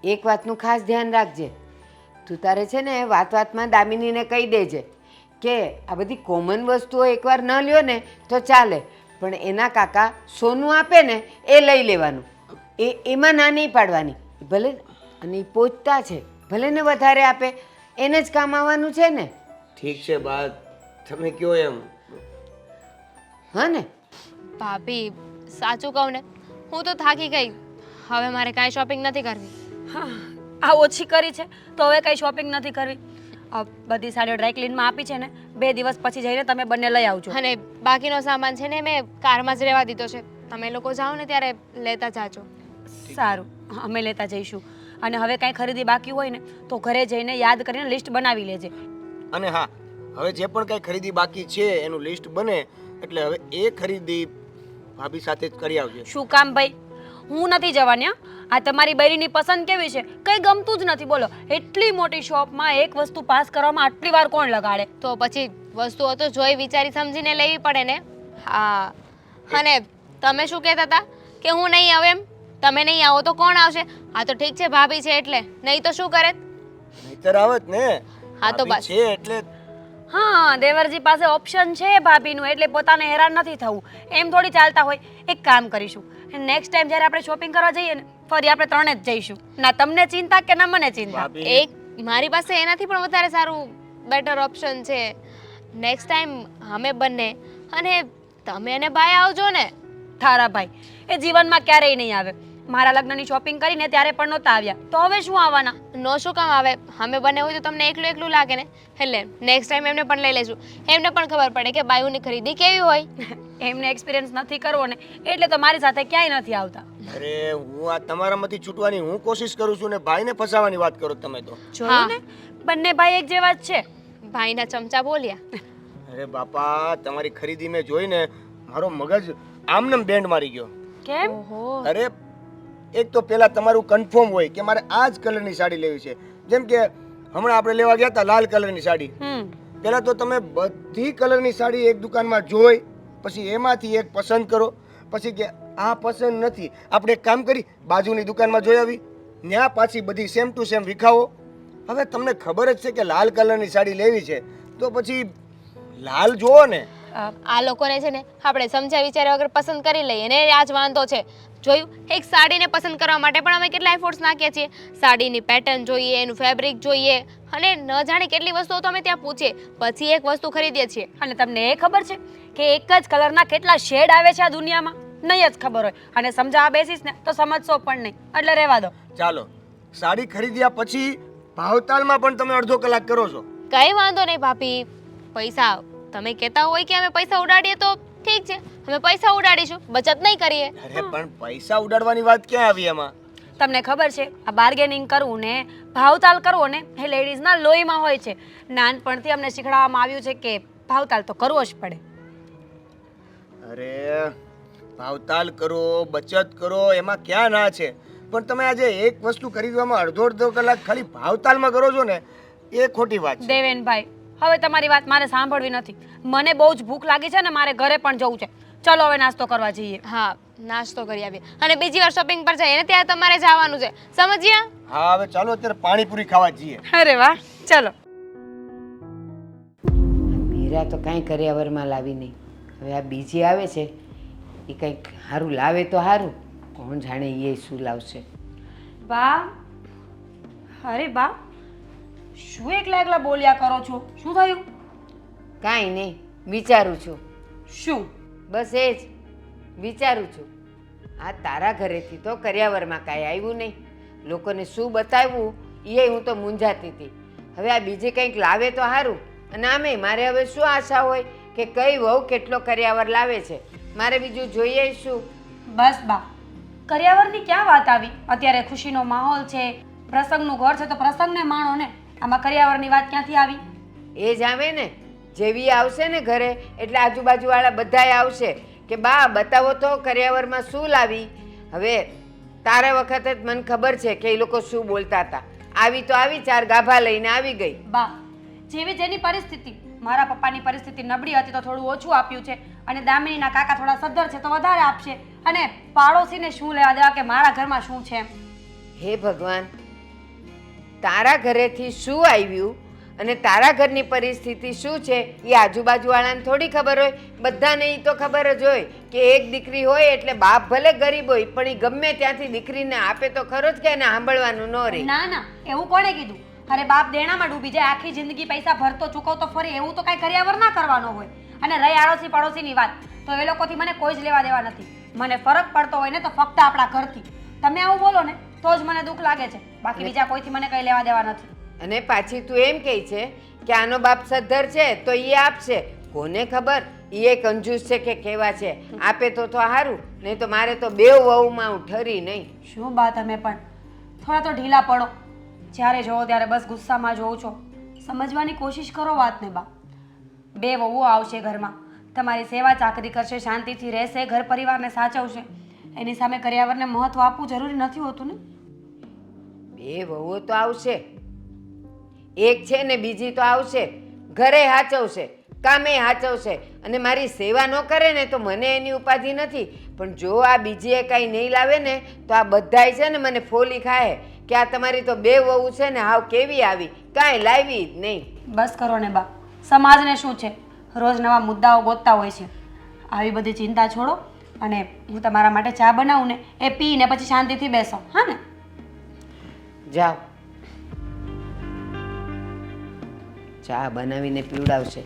એક વાતનું ખાસ ધ્યાન રાખજે. તું તારે છે ને વાતમાં દામિનીને કહી દેજે કે આ બધી કોમન વસ્તુઓ એકવાર ન લ્યો ને તો ચાલે, પણ એના કાકા સોનું આપે ને એ લઈ લેવાનું. એમાં ના નહીં પાડવાની. ભલે, અને એ પહોંચતા છે, ભલે ને વધારે આપે, એને જ કામ આવવાનું છે ને. ઠીક છે બા, તમે કહો એમ. હા ને? ભાભી, સાચું કહું ને, હું તો થાકી ગઈ. હવે મારે કાંઈ શોપિંગ નથી કરવી. હા, આ ઓછી કરી છે તો હવે કઈ શોપિંગ નથી કરવી. આ બધી સાડીઓ ડ્રાય ક્લીનમાં આપી છે ને, 2 દિવસ પછી જઈને તમે બંને લઈ આવજો. અને બાકીનો સામાન છે ને મેં કારમાં જ રહેવા દીધો છે. તમે લોકો જાઓ ને ત્યારે લેતા જાજો. સારું, અમે લેતા જઈશું. અને હવે કાંઈ ખરીદી બાકી હોય ને તો ઘરે જઈને યાદ કરીને લિસ્ટ બનાવી લેજે. અને હા, હવે જે પણ કાંઈ ખરીદી બાકી છે એનું લિસ્ટ બને એટલે હવે એ ખરીદી ભાભી સાથે જ કરી આવજે. શું કામ ભાઈ? હું નથી જવાની. આ તમારી બૈરીની પસંદ કેવી છે કંઈ ગમતું જ નથી. બોલો, એટલી મોટી શોપમાં એક વસ્તુ પાસ કરવામાં આટલી વાર કોણ લગાડે? તો પછી વસ્તુઓ તો જોઈ વિચારી સમજીને લેવી પડે ને. હા, અને તમે શું કહેતા હતા કે હું નહીં આવું એમ? તમે નહીં આવો તો કોણ આવશે? આ તો ઠીક છે ભાભી છે એટલે, નહીં તો શું કરે? નહીતર આવત ને. હા તો ભાભી બસ. છે એટલે. હા, દેવરજી પાસે ઓપ્શન છે ભાભીનું, એટલે પોતાને હેરાન નથી થવું. એમ થોડી ચાલતા હોય. એક કામ કરીશું, નેક્સ્ટ ટાઈમ જ્યારે આપણે શોપિંગ કરવા જઈએ ને ફરી આપણે ત્રણે જ જઈશું. ના તમને ચિંતા કે ના મને ચિંતા. એક મારી પાસે એનાથી પણ વધારે સારું બેટર ઓપ્શન છે. નેક્સ્ટ ટાઈમ અમે બંને અને તમે અને ભાઈ આવજો ને. તારા ભાઈ એ જીવનમાં ક્યારેય નહીં આવે. મારા લગ્નની શોપિંગ કરીને ત્યારે પણ નહોતા આવ્યા, તો હવે શું આવવાના? નો શું કામ આવે? અમે બંને હોય તો તમને એકલું એકલું લાગે ને. એટલે નેક્સ્ટ ટાઈમ એમને પણ લઈ લેશું. એમને પણ ખબર પડે કે બાયુની ખરીદી કેવી હોય. એમને એક્સપિરિયન્સ નથી કરવો ને એટલે તો મારી સાથે ક્યાંય નથી આવતા. અરે હું આ તમારામાંથી છૂટવાની હું કોશિશ કરું છું ને ભાઈને ફસાવાની વાત કરો તમે તો. જોયું ને, બંને ભાઈ એક જેવા જ છે. ભાઈના ચમચા બોલ્યા. અરે બાપા તમારી ખરીદી મેં જોઈને મારો મગજ આમનેમ બેન્ડ મારી ગયો. કેમ? ઓહો. અરે એક તો પહેલા તમારું કન્ફર્મ હોય કે મારે આ જ કલરની સાડી લેવી છે. જેમ કે હમણાં આપણે લેવા ગયા હતા લાલ કલરની સાડી. પહેલા તો તમે બધી કલરની સાડી એક દુકાનમાં જોઈ પછી એમાંથી એક પસંદ કરો, પછી કે આ પસંદ નથી, આપણે એક કામ કરી બાજુની દુકાનમાં જોઈ આવી, ત્યાં પાછી બધી સેમ ટુ સેમ વિખાવો. હવે તમને ખબર જ છે કે લાલ કલરની સાડી લેવી છે તો પછી લાલ જુઓ ને. આ લોકોને છે ને આપણે સમજ્યા વિચાર્યા વગર પસંદ કરી લઈએ ને આ જ વાંધો છે. જોયું, એક સાડીને પસંદ કરવા માટે પણ અમે કેટલા એફર્ટ્સ નાખીએ છીએ. સાડીની પેટર્ન જોઈએ, એનું ફેબ્રિક જોઈએ અને ન જાણે કેટલી વસ્તુઓ તો અમે ત્યાં પૂછીએ, પછી એક વસ્તુ ખરીદીએ છીએ. અને તમને એ ખબર છે કે એક જ કલરના કેટલા શેડ આવે છે આ દુનિયામાં? નહીં જ ખબર હોય અને સમજાવવા બેસીશ ને તો સમજશો પણ નહીં, એટલે રહેવા દો. ચાલો સાડી ખરીદ્યા પછી ભાવતાલમાં પણ તમે અડધો કલાક કરો છો. કઈ વાંધો નહીં ભાભી. પૈસા તમે કહેતા હોય કે અમે પૈસા ઉડાડીએ તો ઠીક છે, અમે પૈસા ઉડાડીશું, બચત નહીં કરીએ. અરે પણ પૈસા ઉડાડવાની વાત ક્યાં આવી એમાં? તમને ખબર છે આ બાર્ગેનિંગ કરવું ને ભાવતાલ કરવો ને એ લેડીઝના લોહીમાં હોય છે. નાનપણથી અમને શીખવાડવામાં આવ્યું છે કે ભાવતાલ તો કરવો જ પડે. અરે ભાવતાલ કરો, બચત કરો, એમાં ક્યાં ના છે, પણ તમે આજે એક વસ્તુ ખરીદવામાં અડધો કલાક ખાલી ભાવતાલમાં કરો છો ને એ ખોટી વાત છે. દેવેનભાઈ, હવે તમારી વાત મારે સાંભળવી નથી. મને બહુ જ ભૂખ લાગી છે ને મારે ઘરે પણ જવું છે. ચલો હવે નાસ્તો કરવા જઈએ. હા, નાસ્તો કરી આવીએ અને બીજી વાર શોપિંગ પર જઈએ ને ત્યારે તમારે જવાનું છે, સમજ્યા? હા હવે ચાલો અત્યારે પાણીપુરી ખાવા જઈએ. અરે વાહ, ચલો. મીરા તો કાંઈ કર્યાવરમાં લાવી નહીં. હવે આ બીજી આવે છે એ કંઈક સારું લાવે તો સારું, કોણ જાણે એ શું લાવશે. બા, અરે બા, શું એકલા એકલા બોલ્યા કરો છો? શું થયું? કાંઈ નહીં, વિચારું છું. શું? બસ એ જ વિચારું છું. આ તારા ઘરેથી તો કર્યાવરમાં કાંઈ આવ્યું નહીં, લોકોને શું બતાવવું એ હું તો મૂંઝાતી હતી. હવે આ બીજે કંઈક લાવે તો સારું. અને આમે મારે હવે શું આશા હોય કે કઈ વહુ કેટલો કર્યાવર લાવે છે, મારે બીજું જોઈએ શું? બસ બા, કર્યાવરની ક્યાં વાત આવી? અત્યારે ખુશીનો માહોલ છે, પ્રસંગનું ઘર છે તો પ્રસંગને માણો ને. આમાં કર્યાવરની વાત ક્યાંથી આવી? એ જ આવે ને, જેવી આવશે ને ઘરે એટલે આજુબાજુવાળા બધાય આવશે કે બા બતાવો તો કર્યાવરમાં શું લાવી. હવે તારા વખતે જ મને ખબર છે કે એ લોકો શું બોલતા હતા. આવી તો આવી, ચાર ગાભા લઈને આવી ગઈ. બા, જેવી જેની પરિસ્થિતિ, મારા પપ્પાની પરિસ્થિતિ નબળી હતી તો થોડું ઓછું આપ્યું છે અને દામિનીના કાકા થોડા સદ્ધર છે તો વધારે આપશે. અને પાડોશીને શું લેવા દેવા કે મારા ઘરમાં શું છે? હે ભગવાન, તારા ઘરેથી શું આવ્યું અને તારા ઘરની પરિસ્થિતિ શું છે એ આજુબાજુવાળાને થોડી ખબર હોય? બધાને એ તો ખબર જ હોય કે એક દીકરી હોય એટલે બાપ ભલે ગરીબ હોય પણ એ ગમે ત્યાંથી દીકરીને આપે તો ખરો જ કે એને સાંભળવાનું ન રહે. ના ના, એવું કોણે કીધું? અરે બાપ દેણામાં ડૂબી જાય, આખી જિંદગી પૈસા ભરતો ચૂકવતો ફરી, એવું તો કાંઈ કર્યાવર ના કરવાનો હોય. અને રહી આડોશી પડોશીની વાત, તો એ લોકોથી મને કોઈ જ લેવા દેવા નથી. મને ફરક પડતો હોય ને તો ફક્ત આપણા ઘરથી. તમે આવું બોલો ને તો જ મને દુઃખ લાગે છે, બાકી બીજા કોઈથી મને કંઈ લેવા દેવા નથી. અને પાછી તું એમ કહે છે કે આનો બાપ સદ્ધર છે તો એ આપશે. કોને ખબર એ કંજૂસ છે કે કેવા છે? આપે તો સારું, નહીં તો મારે તો બેવ વહુમાં હું ઠરી નહીં. શું બા, તમે પણ થોડા તો ઢીલા પડો. જ્યારે જોવો ત્યારે બસ ગુસ્સામાં જોઉં છો. સમજવાની કોશિશ કરો વાતને બા. બે વહુઓ આવશે ઘરમાં, તમારી સેવા ચાકરી કરશે, શાંતિથી રહેશે, ઘર પરિવારને સાચવશે. એની સામે કર્યાવરને મહત્વ આપવું જરૂરી નથી હોતું ને? બે વહુઓ તો આવશે, એક છે ને બીજી તો આવશે, ઘરે હાચવશે, કામે હાચવશે અને મારી સેવા ન કરે ને તો મને એની ઉપાધિ નથી. પણ જો આ બીજી એ કાંઈ નહીં લાવે ને તો આ બધાય છે ને મને ફોલી ખાય કે આ તમારી તો બે વહુ છે ને હાવ કેવી આવી, કાંઈ લાવી જ નહીં. બસ કરો ને બા, સમાજને શું છે, રોજ નવા મુદ્દાઓ ગોતતા હોય છે. આવી બધી ચિંતા છોડો અને હું તમારા માટે ચા બનાવું ને એ પીને પછી શાંતિથી બેસો હા ને જાઓ ચા બનાવીને પીવડાવશે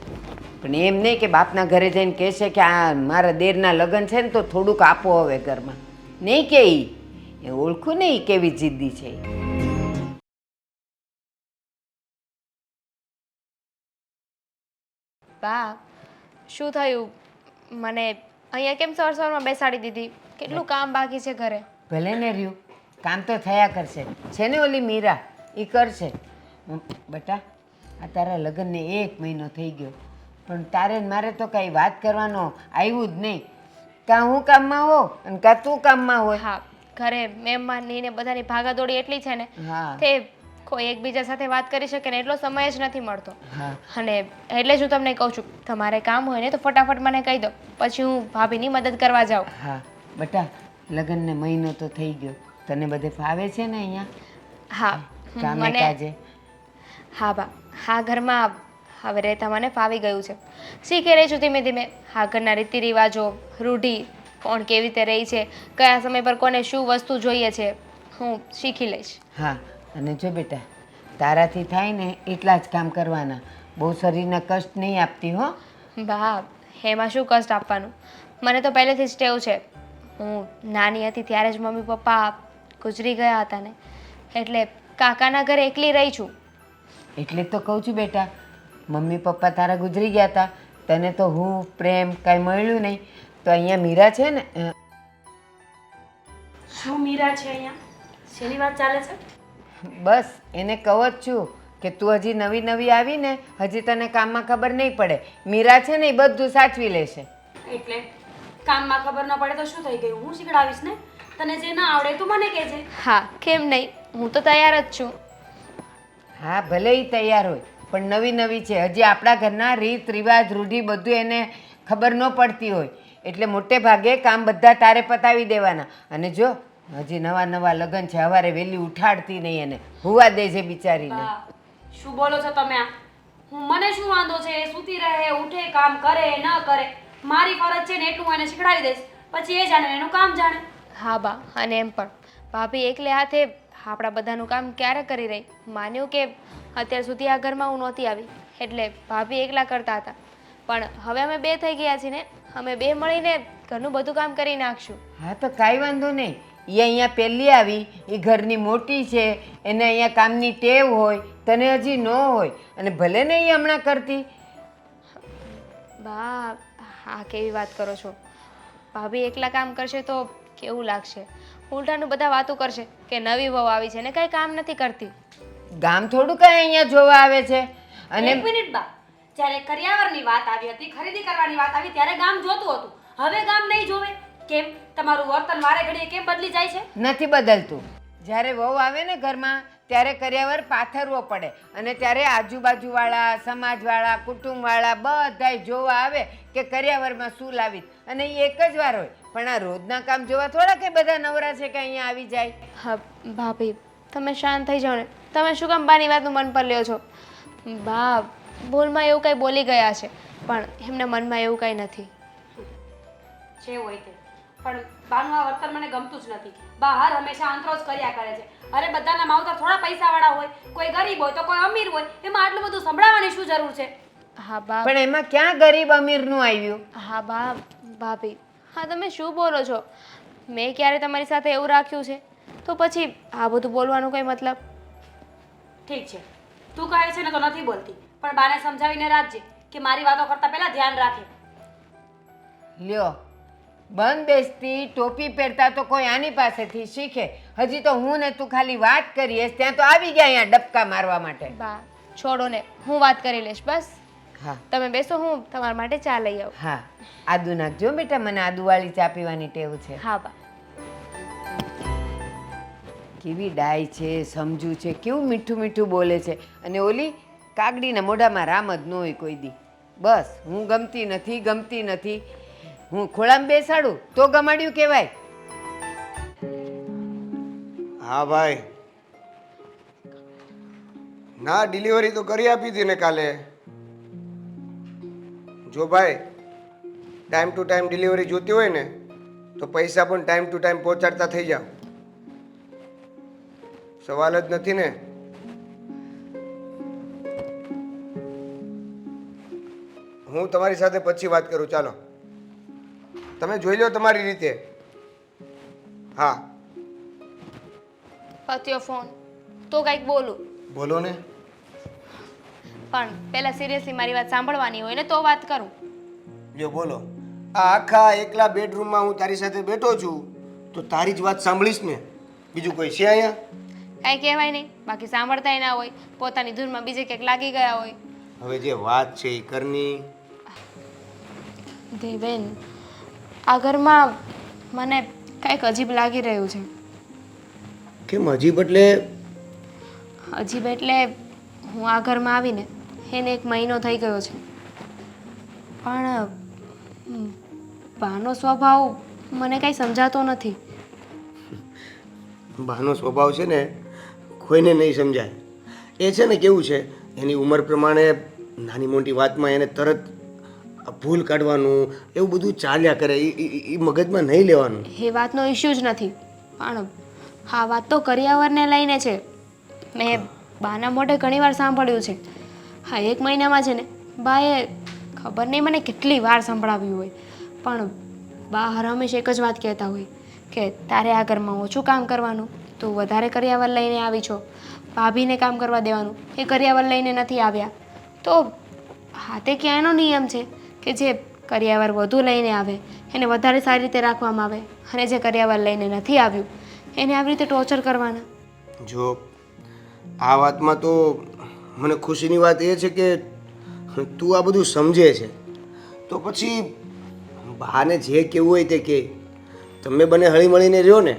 પણ એમ નહીં કે બાપના ઘરે જઈને કહેશે કે આ મારા દેરના લગ્ન છે ને તો થોડુંક આપો હવે ઘરમાં નહીં કે એ ઓળખું નહીં કેવી જિદ્દી છે ઈ. બા શું થયું મને અહીંયા કેમ સવારમાં બેસાડી દીધી કેટલું કામ બાકી છે ઘરે ભલે ને રહ્યું કામ તો થયા કરશે છે ને ઓલી મીરા એ કરશે બેટા આ તારા લગ્નને 1 મહિનો થઈ ગયો પણ તારે ને મારે તો કાંઈ વાત કરવાનો આવ્યું જ નહીં કાં હું કામમાં હો અને કાં તું કામમાં હોય હા ઘરે મહેમાનની ને બધાની ભાગાદોડી એટલી છે ને હા તે કોઈ એકબીજા સાથે વાત કરી શકે ને એટલો સમય જ નથી મળતો હા અને એટલે જ હું તમને કહું છું તમારે કામ હોય ને તો ફટાફટ મને કહી દો પછી હું ભાભીની મદદ કરવા જાઉં હા બેટા લગ્નને મહિનો તો થઈ ગયો તને બધે ફાવે છે ને અહીંયા હા કામે મને કાજે હા બા હા ઘરમાં હવે રહેતા મને ફાવી ગયું છે શીખી રહી છું ધીમે ધીમે હા ઘરના રીતિ રિવાજો રૂઢી કોણ કેવી રીતે રહી છે કયા સમય પર કોને શું વસ્તુ જોઈએ છે હું શીખી લઈશ હા અને જો બેટા તારાથી થાય ને એટલા જ કામ કરવાના બહુ શરીરને કષ્ટ નહીં આપતી હો બા એમાં શું કષ્ટ આપવાનું મને તો પહેલેથી જ ટેવ છે હું નાની હતી ત્યારે જ મમ્મી પપ્પા ગુજરી ગયા હતા ને એટલે કાકાના ઘરે એકલી રહી છું એટલે જ તો કહું છું બેટા મમ્મી પપ્પા તારા ગુજરી ગયા હતા તને તો હું પ્રેમ કાંઈ મળ્યું નહીં તો અહીંયા મીરા છે ને શું મીરા છે અહીંયા શેની વાત ચાલે છે બસ એને કહું જ છું કે તું હજી નવી નવી આવી ને હજી તને કામમાં ખબર નહીં પડે મીરા છે ને એ બધું સાચવી લેશે એટલે કામમાં ખબર ન પડે તો શું થઈ ગયું હું શીખડાવીશ ને તને જે ના આવડે તું મને કહેજે હા કેમ નહીં હું તો તૈયાર જ છું હા ભલે એ તૈયાર હોય પણ નવી નવી છે હજી આપણા ઘરના રીત રિવાજ રૂઢી બધું એને ખબર ન પડતી હોય એટલે મોટે ભાગે કામ બધા તારે પતાવી દેવાના અને જો હજી નવા નવા લગ્ન છે સવારે વહેલી ઉઠાડતી નહીં એને હુવા દે છે બિચારીને બા, શું બોલો છો તમે આ હું મને શું વાંધો છે એ સૂતી રહે ઉઠે કામ કરે ન કરે મારી ફરજ છે ને એટલું હું એને શીખડાવી દઈશ પછી એ જાણે એનું કામ જાણે હા બા અને એમ પણ ભાભી એકલે હાથે આપણા બધાનું કામ ક્યારે કરી રહી માન્યું કે અત્યાર સુધી આ ઘરમાં હું નહોતી આવી એટલે ભાભી એકલા કરતા હતા પણ હવે અમે બે થઈ ગયા છીએ ને અમે બે મળીને ઘરનું બધું કામ કરી નાખશું હા તો કાંઈ વાંધો નહીં એ અહીંયા પહેલી આવી એ ઘરની મોટી છે એને અહીંયા કામની ટેવ હોય તને હજી ન હોય અને ભલે ને એ હમણાં કરતી બા હા કેવી વાત કરો છો ભાભી એકલા કામ કરશે તો કેવું લાગશે ઉલટાનું બધા વાતો કરશે કે નવી વહુ આવી છે ને કંઈ કામ નથી કરતી ગામ થોડું કાંઈ અહીંયા જોવા આવે છે અને એક મિનિટ બા જ્યારે કરિયાવરની વાત આવી હતી ખરીદી કરવાની વાત આવી ત્યારે ગામ જોતું હતું હવે ગામ નહીં જોવે કેમ તમારું વર્તન વારે ઘડીએ કેમ બદલી જાય છે નથી બદલતું જ્યારે વહુ આવે ને ઘરમાં ત્યારે કરિયાવર પાથરવો પડે અને ત્યારે આજુબાજુવાળા સમાજવાળા કુટુંબવાળા બધાય જોવા આવે કે કરિયાવરમાં શું લાવી અને એ એક જ વાર હોય પણ આ રોજના કામ જોવા થોડા કે બધા નવરા છે કે અહીંયા આવી જાય હા ભાભી તમે શાંત થઈ જાઓ ને તમે શું કામ બાની વાતનું મન પર લ્યો છો બા ભૂલમાં એવું કંઈ બોલી ગયા છે પણ એમના મનમાં એવું કંઈ નથી જે હોય તે પણ બાનું આ વર્તન મને ગમતું જ નથી બહાર હંમેશા અંતરો જ કર્યા કરે છે અરે બધાના માવતર થોડા પૈસાવાળા હોય કોઈ ગરીબ હોય તો કોઈ અમીર હોય એમાં આટલું બધું સંભળાવવાની શું જરૂર છે હા બા પણ એમાં ક્યાં ગરીબ અમીરનું આવ્યું હા બા ભાભી હા તમે શું બોલો છો મેં ક્યારે તમારી સાથે એવું રાખ્યું છે તો પછી આ બધું બોલવાનું કંઈ મતલબ ઠીક છે તું કહે છે ને તો નથી બોલતી પણ બાને સમજાવીને રાખજે કે મારી વાતો કરતા પહેલા ધ્યાન રાખે લ્યો બંધ બેસતી ટોપી પહેરતા તો કોઈ આની પાસેથી શીખે હજી તો હું ને તું ખાલી વાત કરીએ ત્યાં તો આવી ગયા અહીંયા ડબકા મારવા માટે બા છોડો ને હું વાત કરી લઈશ બસ હા તમે બેસો હું તમારા માટે ચા લઈ આવું હા આદુ નાખજો બેટા મને આદુવાળી ચા પીવાની ટેવ છે હા બા કેવી ડાય છે સમજુ છે કેવું મીઠું મીઠું બોલે છે અને ઓલી કાગડીના મોઢામાં રામ જ ન હોય કોઈ દી બસ હું ગમતી નથી હું ખોળામાં બેસાડું તો ગમાડ્યું કહેવાય હા ભાઈ ના ડિલિવરી તો કરી આપી હતી ને કાલે જો ભાઈ ટાઈમ ટુ ટાઈમ ડિલિવરી જોતી હોય ને તો પૈસા પણ ટાઈમ ટુ ટાઈમ પહોંચાડતા થઈ જાઓ. સવાલ જ નથી ને. હું તમારી સાથે પછી વાત કરું. ચાલો, તમે જોઈ લો તમારી રીતે. હા, પત્યો ફોન તો કંઈક બોલું, બોલો ને. પણ પહેલા સિરિયસલી મારી વાત સાંભળવાની હોય ને તો વાત કરું. જો બોલો. આ આખા એકલા બેડરૂમમાં હું તારી સાથે બેઠો છું તો તારી જ વાત સાંભળીશ ને. બીજું કોઈ છે અહીંયા? કાંઈ કહેવાય નહીં, બાકી સાંભળતાય ના હોય, પોતાની ધૂનમાં બીજે ક્યાંક લાગી ગયા હોય. હવે જે વાત છે એ કરની. દેવેન, આ ઘરમાં મને કંઈક અજીબ લાગી રહ્યું છે. કેમ અજીબ એટલે? અજીબ એટલે હું આ ઘરમાં આવીને એને 1 મહિનો થઈ ગયો છે, પણ બાનો સ્વભાવ મને કાંઈ સમજાતો નથી. બહાનો સ્વભાવ છે ને કોઈને નહીં સમજાય. એ છે ને કેવું છે, એની ઉંમર પ્રમાણે નાની મોટી વાતમાં એને તરત ભૂલ કાઢવાનું એવું બધું ચાલ્યા કરે. એ મગજમાં નહીં લેવાનું. એ વાતનો ઇશ્યુ જ નથી, પણ આ વાત તો કરિયાવરને લઈને છે. મેં બાના મોઢે ઘણીવાર સાંભળ્યું છે. હા, 1 મહિનામાં છે ને બાએ ખબર નહીં મને કેટલી વાર સંભળાવ્યું હોય, પણ બા હંમેશા એક જ વાત કહેતા હોય કે તારે આ ઘરમાં ઓછું કામ કરવાનું, તું વધારે કરિયાવર લઈને આવી છો. ભાભીને કામ કરવા દેવાનું, એ કરિયાવર લઈને નથી આવ્યા. તો હાથે ક્યાંયનો નિયમ છે કે જે કરિયાવર વધુ લઈને આવે એને વધારે સારી રીતે રાખવામાં આવે, અને જે કરિયાવર લઈને નથી આવ્યું એને આવી રીતે ટોર્ચર કરવાના. જો આ વાતમાં તો મને ખુશીની વાત એ છે કે તું આ બધું સમજે છે. તો પછી બાને જે કહેવું હોય તે કહે. તમે બંને હળીમળીને રહ્યો ને.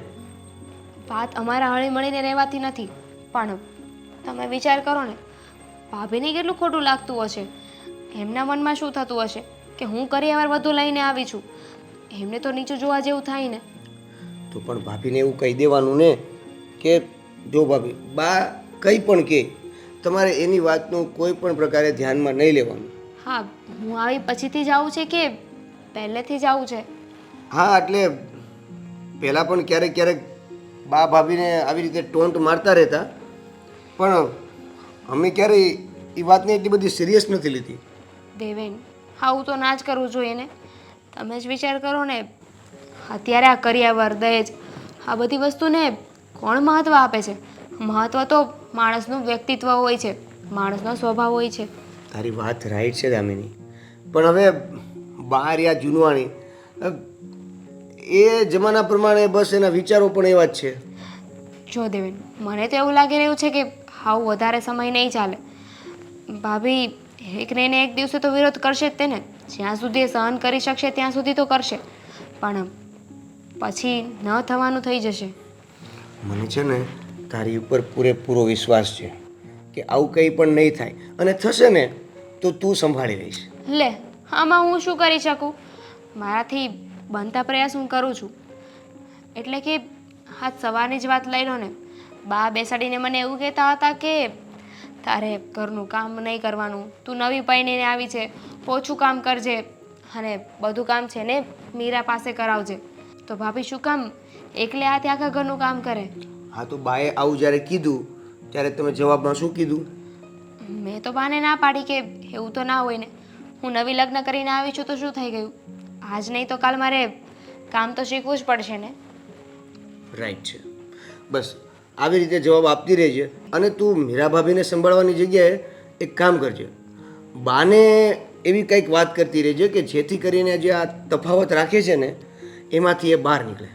વાત અમારા હળી મળીને રહેવાથી નથી, પણ તમે વિચાર કરો ને, ભાભીને કેટલું ખોટું લાગતું હશે. એમના મનમાં શું થતું હશે કે હું કરિયાવર વધુ લઈને આવી છું. એમને તો નીચું જોવા જેવું થાય ને. તો પણ ભાભીને એવું કહી દેવાનું ને કે જો ભાભી, બા કંઈ પણ કહે તમારે એની વાતનું કોઈ પણ પ્રકારે ધ્યાનમાં નહીં લેવાનું. હા, હું આવી પછીથી જ આવું છે કે પહેલેથી જ આવું છે? હા, એટલે પહેલાં પણ ક્યારેક ક્યારેક બા ભાભીને આવી રીતે ટોન્ટ મારતા રહેતા, પણ અમે ક્યારેય એ વાતને એટલી બધી સિરિયસ નથી લીધી. દેવેન, આવું તો ના જ કરવું જોઈએ ને. તમે જ વિચાર કરો ને, અત્યારે આ કરિયાવર, દહેજ, આ બધી વસ્તુને કોણ મહત્ત્વ આપે છે? મહત્ત્વ તો માણસનું વ્યક્તિત્વ હોય છે, માણસનો સ્વભાવ હોય છે. તારી વાત રાઈટ છે દામિની, પણ હવે બહાર યા જૂનવાણી એ જમાના પ્રમાણે બસ એના વિચારો પણ એવા જ છે. જો દેવેન, મને તો એવું લાગી રહ્યું છે કે આવું વધારે સમય નહીં ચાલે. ભાભી એકને એને એક દિવસે તો વિરોધ કરશે જ તેને. જ્યાં સુધી એ સહન કરી શકશે ત્યાં સુધી તો કરશે, પણ પછી ન થવાનું થઈ જશે. મને છે ને તારી ઉપર પૂરેપૂરો વિશ્વાસ છે કે આવું કંઈ પણ નહીં થાય, અને થશે ને તો તું સંભાળી રહીશ. લે, આમાં હું શું કરી શકું? મારાથી બનતા પ્રયાસ હું કરું છું. એટલે કે આજ સવારની જ વાત લઈ લો ને, બા બેસાડીને મને એવું કહેતા હતા કે તારે ઘરનું કામ નહીં કરવાનું, તું નવી પરણીને આવી છે, ઓછું કામ કરજે, અને બધું કામ છે ને મીરા પાસે કરાવજે. તો ભાભી શું કામ એકલે હાથે આખા ઘરનું કામ કરે? હા, તો બાએ આવું જ્યારે કીધું ત્યારે તમે જવાબમાં શું કીધું? મેં તો બાને ના પાડી કે એવું તો ના હોય ને, હું નવી લગ્ન કરીને આવી છું તો શું થઈ ગયું? આજ નહીં તો કાલ મારે કામ તો શીખવું જ પડશે ને. રાઈટ છે. બસ આવી રીતે જવાબ આપતી રહેજે, અને તું મીરા ભાભીને સંભાળવાની જગ્યાએ એક કામ કરજે, બાને એવી કંઈક વાત કરતી રહેજે કે જેથી કરીને જે આ તફાવત રાખે છે ને એમાંથી એ બહાર નીકળે.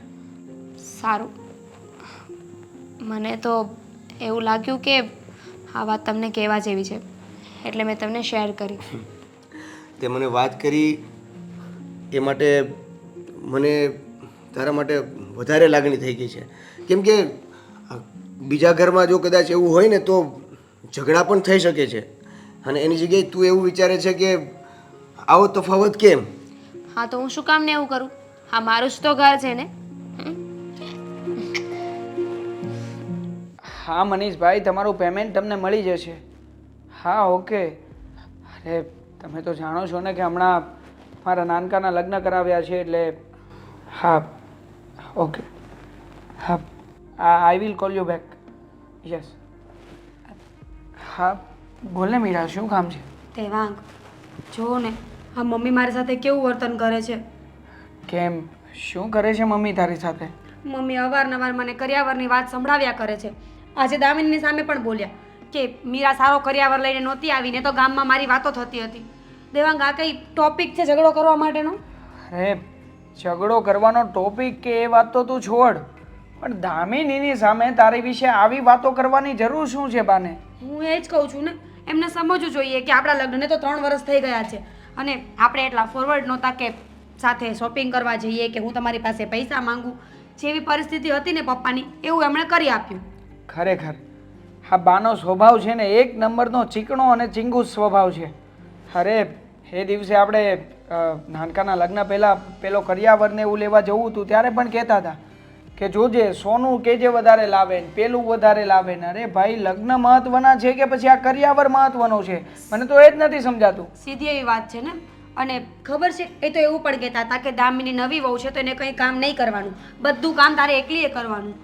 સારું. મને તો એવું લાગ્યું કે આ વાત તમને કહેવા જેવી છે, એટલે મેં તમને શેર કરી. તે મને વાત કરી એ માટે મને તારા માટે વધારે લાગણી થઈ ગઈ છે. કેમ કે બીજા ઘરમાં જો કદાચ એવું હોય ને તો ઝઘડા પણ થઈ શકે છે, અને એની જગ્યાએ તું એવું વિચારે છે કે આવો તફાવત કેમ? હા, તો હું શું કામ ને એવું કરું? હા, મારું જ તો ઘર છે ને. હા મનીષભાઈ, તમારું પેમેન્ટ તમને મળી જશે. હા, ઓકે. અરે તમે તો જાણો છો ને કે હમણાં મારા નાનકાના લગ્ન કરાવ્યા છે, એટલે હા ઓકે હા I will call you back yes હા બોલ ને મીરા શું કામ છે દેવાંગ જો ને આ મમ્મી મારી સાથે કેવું વર્તન કરે છે. કેમ શું કરે છે મમ્મી તારી સાથે મમ્મી અવારનવાર મને કરિયાવરની વાત સંભળાવ્યા કરે છે. આજે દામિનીની સામે પણ બોલ્યા કે મીરા સારો કરિયાવર લઈને નહોતી આવીને તો ગામમાં મારી વાતો થતી હતી. દેવાંગ આ કઈ ટોપિક છે ઝઘડો કરવા માટેનો? અરે ઝઘડો કરવાનો ટોપિક કે એ વાત તો તું છોડ પણ દામિનીની સામે તારી વિશે આવી વાતો કરવાની જરૂર શું છે બાને હું એ જ કહું છું ને એમને સમજવું જોઈએ કે આપણા લગ્નને તો 3 વર્ષ થઈ ગયા છે અને આપણે એટલા ફોરવર્ડ નહોતા કે સાથે શોપિંગ કરવા જઈએ કે હું તમારી પાસે પૈસા માંગુ. જેવી પરિસ્થિતિ હતી ને પપ્પાની એવું એમણે કરી આપ્યું. ખરેખર આ બાનો સ્વભાવ છે ને એક નંબરનો ચીકણો અને ચીંગુસ સ્વભાવ છે. અરે એ દિવસે આપણે નાનકાના લગ્ન પહેલાં પેલો કરિયાવરને એવું લેવા જવું હતું ત્યારે પણ કહેતા હતા કે જોજે સોનું કેજે વધારે લાવે ને પેલું વધારે લાવે ને. અરે ભાઈ લગ્ન મહત્વના છે કે પછી આ કરિયાવર મહત્વનો છે? મને તો એ જ નથી સમજાતું. સીધી એવી વાત છે ને. અને ખબર છે એ તો એવું પણ કહેતા હતા કે દામિની નવી વહુ છે તો એને કંઈ કામ નહીં કરવાનું, બધું કામ તારે એકલીએ કરવાનું.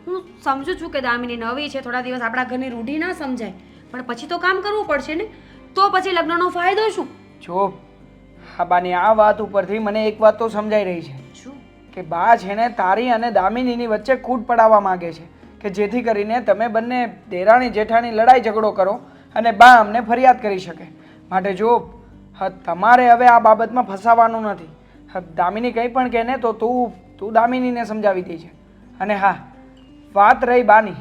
હું સમજુ છું કે દામિની નવી છે, થોડા દિવસ આપણા ઘરની રૂઢી ના સમજાય, પણ પછી તો કામ કરવું પડશે ને. તો પછી લગ્નનો ફાયદો શું? જો હા બાની આ વાત ઉપરથી મને એક વાત તો સમજાઈ રહી છે શું? કે બા છે ને તારી અને દામિનીની વચ્ચે ખૂટ પડાવવા માંગે છે કે જેથી કરીને તમે બંને દેરાણી જેઠાણી લડાઈ ઝઘડો કરો અને બા અમને ફરિયાદ કરી શકે. માટે જો તમારે હવે આ બાબતમાં ફસાવાનું નથી. દામિની કંઈ પણ કહે ને તો તું દામિનીને સમજાવી દે છે. અને હા વાત રહી બાની,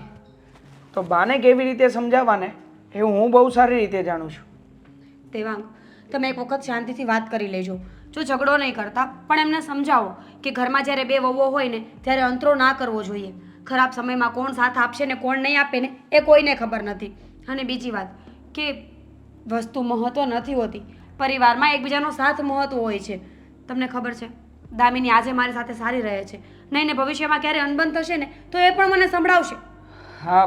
તો બાને કેવી રીતે સમજાવવાને એ હું બહુ સારી રીતે જાણું છું. દેવાંગ તમે એક વખત શાંતિથી વાત કરી લેજો. જો ઝઘડો નહીં કરતા પણ એમને સમજાવો કે ઘરમાં જ્યારે બે વહુઓ હોય ને ત્યારે અંતરો ના કરવો જોઈએ. ખરાબ સમયમાં કોણ સાથ આપશે ને કોણ નહીં આપે ને એ કોઈને ખબર નથી. અને બીજી વાત કે વસ્તુ મહત્વ નથી હોતી, પરિવારમાં એકબીજાનો સાથ મહત્વ હોય છે. તમને ખબર છે દામિની આજે મારી સાથે સારી રહે છે, નહીં ને ભવિષ્યમાં ક્યારે અનબન થશે ને તો એ પણ મને સંભળાવશે. હા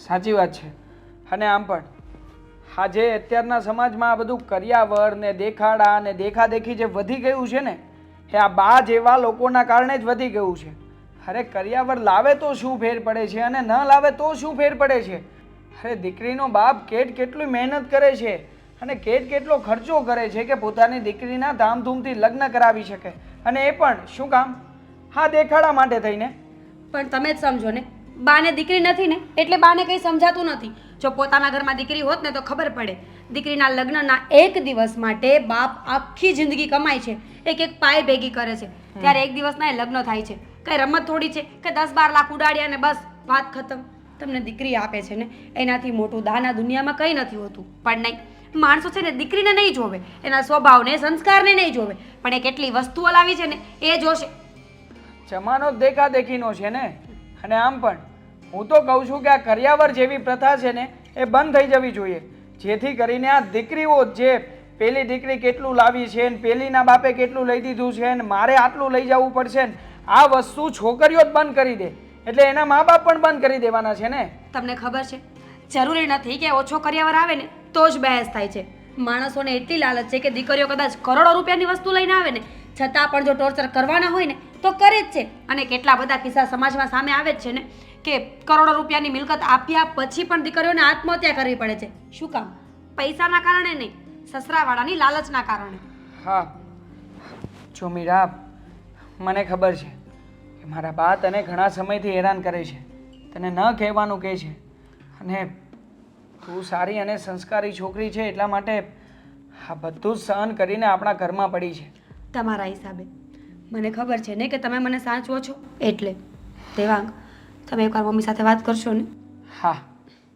સાચી વાત છે. અને આમ પણ આજે અત્યારના સમાજમાં આ બધું કરિયાવર ને દેખાડા ને દેખાદેખી જે વધી ગયું છે ને એ આ બા જેવા લોકોના કારણે જ વધી ગયું છે. અરે કરિયાવર લાવે તો શું ફેર પડે છે અને ન લાવે તો શું ફેર પડે છે? અરે દીકરીનો બાપ કેટલી મહેનત કરે છે અને કેટલો ખર્ચો કરે છે કે પોતાની દીકરીના ધામધૂમથી લગ્ન કરાવી શકે, અને એ પણ શું કામ? હા દેખાડા માટે થઈને. પણ તમે જ સમજો ને, બાને દીકરી નથી ને એટલે બાને કંઈ સમજાતું નથી. જો પોતાના ઘરમાં દીકરી હોત ને તો ખબર પડે. દીકરીના લગ્નના એક દિવસ માટે બાપ આખી જિંદગી કમાય છે, એક પાય ભેગી કરે છે, ત્યારે એક દિવસના એ લગ્ન થાય છે. કઈ રમત થોડી છે કે 10-12 લાખ ઉડાડ્યા ને બસ વાત ખતમ. તમને દીકરી આપે છે ને એનાથી મોટું દાન આ દુનિયામાં કંઈ નથી હોતું. પણ નહીં, માણસો છે ને દીકરીને નહીં જોવે, એના સ્વભાવને સંસ્કારને નહીં જોવે, પણ એ કેટલી વસ્તુઓ લાવી છે ને એ જોશે. જમાનો દેખાદેખીનો છે ને. અને આમ પણ હું તો કહું છું કે આ કરિયાવર જેવી પ્રથા છે ને એ બંધ થઈ જવી જોઈએ, જેથી કરીને આ દીકરીઓ જે પેલી દીકરી કેટલું લાવી છે ને પેલીના બાપે કેટલું લઈ દીધું છે ને મારે આટલું લઈ જવું પડશે ને આ વસ્તુ છોકરીઓ જ બંધ કરી દે એટલે એના મા બાપ પણ બંધ કરી દેવાના છે ને. તમને ખબર છે જરૂરી નથી કે ઓછો કરિયાવર આવે ને તો જ બહેસ થાય છે. માણસોને એટલી લાલચ છે કે દીકરીઓ કદાચ કરોડો રૂપિયાની વસ્તુ લઈને આવે ને છતાં પણ જો ટોર્ચર કરવાના હોય ને તો કરે જ છે. અને કેટલા બધા કિસ્સા સમાજમાં સામે આવે જ છે ને કે કરોડો રૂપિયાની મિલકત આપ્યા પછી પણ દીકરીઓને આત્મહત્યા કરવી પડે છે. શું કામ? પૈસાના કારણે નહીં, સસરાવાળાની લાલચના કારણે. હા જો મીરા, મને ખબર છે કે મારા બા તને ઘણા સમયથી હેરાન કરે છે, તને ન કહેવાનું કહે છે, અને તું સારી અને સંસ્કારી છોકરી છે એટલા માટે આ બધું જ સહન કરીને આપણા ઘરમાં પડી છે. તમારા હિસાબે મને ખબર છે ને કે તમે મને સાચવો છો એટલે. દેવાંગ તમે એકવાર મમ્મી સાથે વાત કરશો ને? હા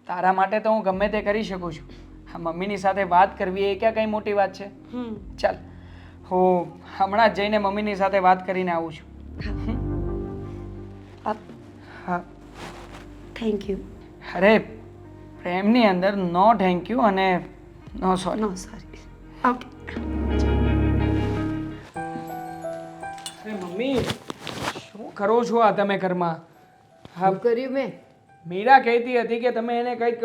તારા માટે તો હું ગમે તે કરી શકું છું. હા મમ્મીની સાથે વાત કરવી એ ક્યાં કંઈ મોટી વાત છે? ચાલ હું હમણાં જ જઈને મમ્મીની સાથે વાત કરીને આવું છું. હા થેન્ક યુ. અરે પ્રેમની અંદર નો થેન્ક યુ અને નો સોરી. નો સોરી. ઓકે. અરે મમ્મી શું કરો છો આ તમે ઘરમાં? શું કર્યું મેં? મીરા કહેતી હતી કે તમે એને કંઈક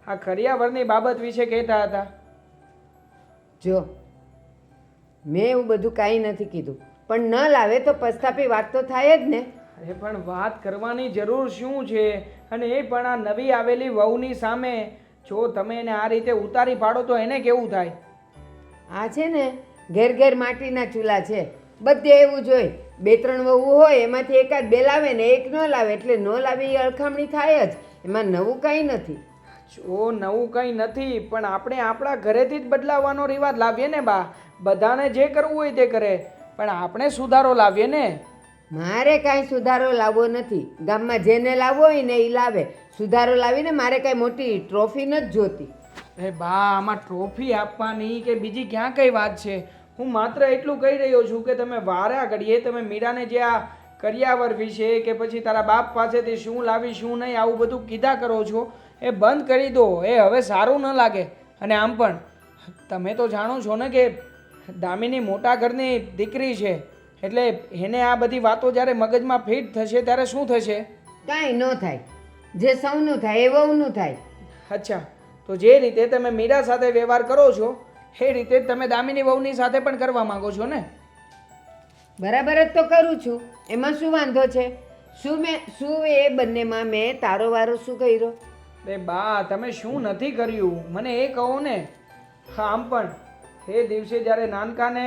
આ કરિયાવરની બાબત વિશે કહેતા હતા. જો મેં એવું બધું કાંઈ નથી કીધું, પણ ન લાવે તો પસ્તાપી વાત તો થાય જ ને. અરે પણ વાત કરવાની જરૂર શું છે? અને એ પણ આ નવી આવેલી વહુની સામે જો તમે એને આ રીતે ઉતારી પાડો તો એને કેવું થાય? આ છે ને ઘેર ઘેર માટીના ચૂલા છે, બધે એવું જ હોય. 2-3 વહુ હોય એમાંથી એકાદ બે લાવે ને એક ન લાવે, એટલે ન લાવી એ અળખામણી થાય જ. એમાં નવું કંઈ નથી. જો નવું કંઈ નથી, પણ આપણે આપણા ઘરેથી જ બદલાવવાનો રિવાજ લાવીએ ને બા. બધાને જે કરવું હોય તે કરે, પણ આપણે સુધારો લાવીએ ને. મારે કાંઈ સુધારો લાવવો નથી. ગામમાં જેને લાવવો હોય ને એ લાવે. સુધારો લાવીને મારે કાંઈ મોટી ટ્રોફી નથી જોતી. અરે બા, આમાં ટ્રોફી આપવાની કે બીજી ક્યાં કઈ વાત છે? હું માત્ર એટલું કહી રહ્યો છું કે તમે વારા ઘડીએ તમે મીરાને જે આ કરિયાવર વિશે કે પછી તારા બાપ પાસેથી શું લાવી શું નહીં આવું બધું કીધા કરો છો, એ બંધ કરી દો. એ હવે સારું ન લાગે. અને આમ પણ તમે તો જાણો છો ને કે દામિની મોટા ઘરની દીકરી છે, એટલે એને આ બધી વાતો જ્યારે મગજમાં ફિટ થશે ત્યારે શું થશે? કાંઈ ન થાય. જે સૌનું થાય એ વહુનું થાય. અચ્છા, તો જે રીતે તમે મીરા સાથે વ્યવહાર કરો છો એ રીતે જ તમે દામિની વહુની સાથે પણ કરવા માંગો છો ને? બરાબર જ તો કરું છું. એમાં શું વાંધો છે? શું એ બંનેમાં મેં તારો વારો શું કર્યો? અરે બા, તમે શું નથી કર્યું મને એ કહો ને. હા, આમ પણ એ દિવસે જ્યારે નાનકાને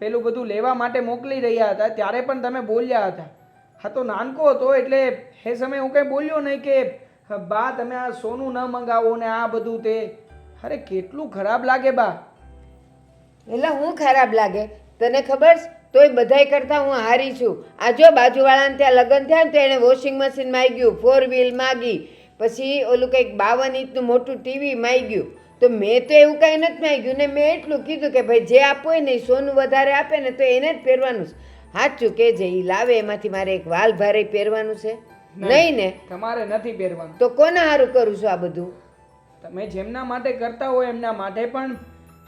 પેલું બધું લેવા માટે મોકલી રહ્યા હતા ત્યારે પણ તમે બોલ્યા હતા. હા, તો નાનકો હતો એટલે એ સમયે હું કંઈ બોલ્યો નહીં કે બા તમે આ સોનું ન મંગાવો ને આ બધું તે. અરે કેટલું ખરાબ લાગે બા. એટલે હું ખરાબ લાગે તને ખબર છે? તોય બધાય કરતાં હું હારી છું. આ જો બાજુવાળાને ત્યાં લગ્ન થયા ને તો એણે વોશિંગ મશીન માગ્યું, 4 વ્હીલ માગી, પછી ઓલું કંઈક 52 ઇંચનું મોટું ટીવી માગ્યું. તો મેં તો એવું કાંઈ નથી માગ્યું ને. મેં એટલું કીધું કે ભાઈ જે આપવું હોય ને એ સોનું વધારે આપે ને તો એને જ પહેરવાનું છે. સાચું કે જે એ લાવે એમાંથી મારે એક વાલ ભારે પહેરવાનું છે નહીં ને? તમારે નથી પહેરવાનું. તો કોને સારું કરું છું આ બધું? તમે જેમના માટે કરતા હોય એમના માટે પણ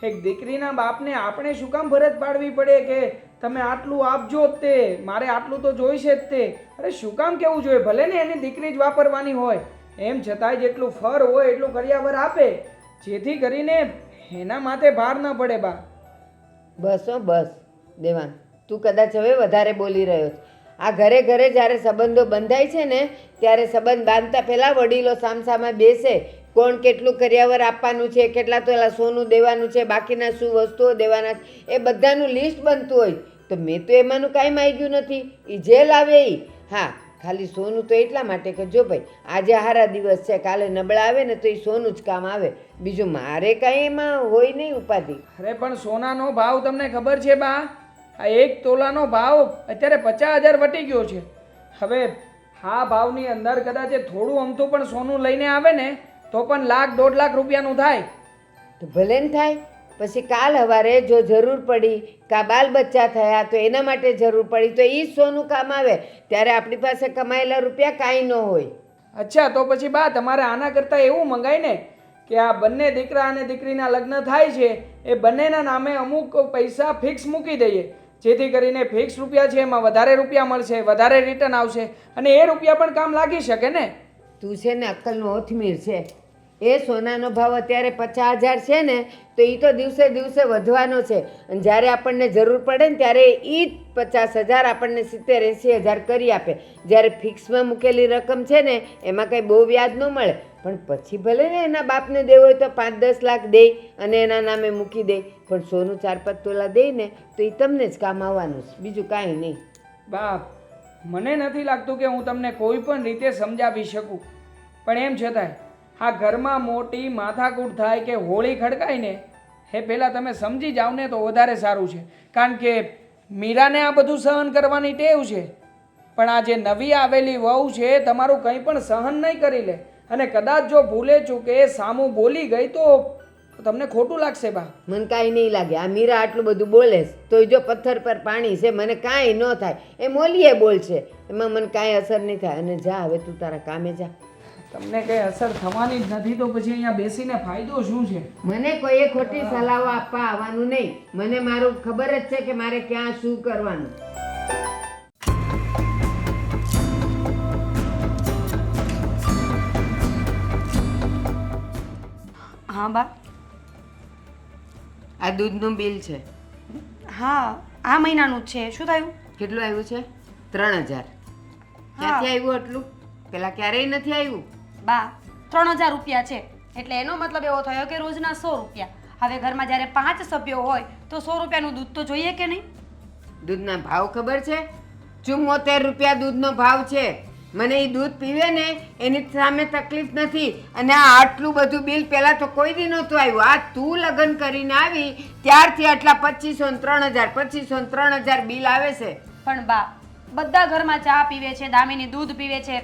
એક દીકરીના બાપને આપણે શું કામ ફરજ પાડવી પડે કે તમે આટલું આપજો જ તે, મારે આટલું તો જોઈશે જ તે? અરે શું કામ કેવું જોઈએ? ભલે ને એની દીકરી જ વાપરવાની હોય, એમ છતાંય જેટલું ફર હોય એટલું કરિયાવર આપે, જેથી કરીને એના માથે ભાર ન પડે બા. બસ હો બસ દેવાંગ, તું કદાચ હવે વધારે બોલી રહ્યો છે. આ ઘરે ઘરે જ્યારે સંબંધો બંધાય છે ને ત્યારે સંબંધ બાંધતા પહેલાં વડીલો સામસામા બેસે. કોણ કેટલું કરિયાવર આપવાનું છે, કેટલા તોલા સોનું દેવાનું છે, બાકીના શું વસ્તુઓ દેવાના છે, એ બધાનું લિસ્ટ બનતું હોય. તો મેં તો એમાંનું કાંઈ માંગ્યું નથી. એ જે લાવે એ. હા, ખાલી સોનું તો એટલા માટે કે જો ભાઈ આજે હારા દિવસ છે, કાલે નબળા આવે ને તો એ સોનું જ કામ આવે. બીજું મારે કાંઈ એમાં હોય નહીં ઉપાધિ. અરે પણ સોનાનો ભાવ તમને ખબર છે બા? આ 1 તોલાનો ભાવ અત્યારે 50,000 વટી ગયો છે. હવે આ ભાવની અંદર કદાચ એ થોડું અમથું પણ સોનું લઈને આવે ને તો પણ 1,00,000-1.5 લાખ રૂપિયાનું થાય. તો ભલે ને થાય. પછી કાલ સવારે જો જરૂર પડી, કા બાલ બચ્ચા થયા તો એના માટે જરૂર પડી તો એ જ સોનું કામ આવે. ત્યારે આપણી પાસે કમાયેલા રૂપિયા કાંઈ ન હોય. અચ્છા, તો પછી બા તમારે આના કરતાં એવું મંગાય ને કે આ બંને દીકરા અને દીકરીના લગ્ન થાય છે એ બંનેના નામે અમુક પૈસા ફિક્સ મૂકી દઈએ, જેથી કરીને ફિક્સ રૂપિયા છે એમાં વધારે રૂપિયા મળશે, વધારે રિટર્ન આવશે અને એ રૂપિયા પણ કામ લાગી શકે ને. તું છે ને અક્કલનો ઓથમીર છે. એ સોનાનો ભાવ અત્યારે 50,000 છે ને તો એ તો દિવસે દિવસે વધવાનો છે. અને જ્યારે આપણને જરૂર પડે ને ત્યારે એ જ 50,000 આપણને 70-80,000 કરી આપે. જ્યારે ફિક્સમાં મૂકેલી રકમ છે ને એમાં કંઈ બહુ વ્યાજ ન મળે. પણ પછી ભલે ને એના બાપને દેવો હોય તો 5-10 લાખ દે અને એના નામે મૂકી દે, પણ સોનું 4-5 તોલા દે ને તો એ તમને જ કામ આવવાનું છે, બીજું કાંઈ નહીં. બાપ, મને નથી લાગતું કે હું તમને કોઈ પણ રીતે સમજાવી શકું, પણ એમ છતાંય આ ઘરમાં મોટી માથાકૂટ થાય કે હોળી ખડકાય ને એ પહેલાં તમે સમજી જાઓ ને તો વધારે સારું છે. કારણ કે મીરાને આ બધું સહન કરવાની ટેવ છે, પણ આ જે નવી આવેલી વહુ છે તમારું કંઈ પણ સહન નહીં કરી લે. અને કદાચ જો ભૂલે ચૂકે સામું બોલી ગઈ તો તમને ખોટું લાગશે બા. મને કાંઈ નહીં લાગે. આ મીરા આટલું બધું બોલે તો જો પથ્થર પર પાણી છે, મને કાંઈ ન થાય. એ મોલીએ બોલશે, એમાં મને કાંઈ અસર નહીં થાય. અને જા હવે તું તારા કામે જા. તમને કંઈ અસર થવાની જ નથી તો પછી અહીંયા બેસીને ફાયદો શું છે? મને કોઈએ ખોટી સલાહો આપવા આવવાનું નહીં. મને મારું ખબર જ છે કે મારે ક્યાં શું કરવાનું. હા બા. આ દૂધનું બિલ છે. હા, આ મહિનાનું જ છે. શું થયું? કેટલું આવ્યું છે? 3,000. ક્યાંથી આવ્યું એટલું? પેલા ક્યારેય નથી આવ્યું. બા 3000 રૂપિયા છે એટલે એનો મતલબ એવો થયો કે રોજના 100 રૂપિયા. હવે ઘરમાં જ્યારે 5 સભ્યો હોય તો 100 રૂપિયાનું દૂધ તો જોઈએ કે નહીં? દૂધના ભાવ ખબર છે? 74 રૂપિયા દૂધનો ભાવ છે. મને એ દૂધ પીવે ને એની સામે તકલીફ નથી. અને આ આટલું બધું બિલ પહેલાં તો કોઈ દી નહોતું આવ્યું. આ તું લગ્ન કરીને આવી ત્યારથી આટલા 2500 ને 3000 2500 ને 3000 બિલ આવે છે. પણ બા બધા ઘરમાં ચા પીવે છે, દામિની દૂધ પીવે છે,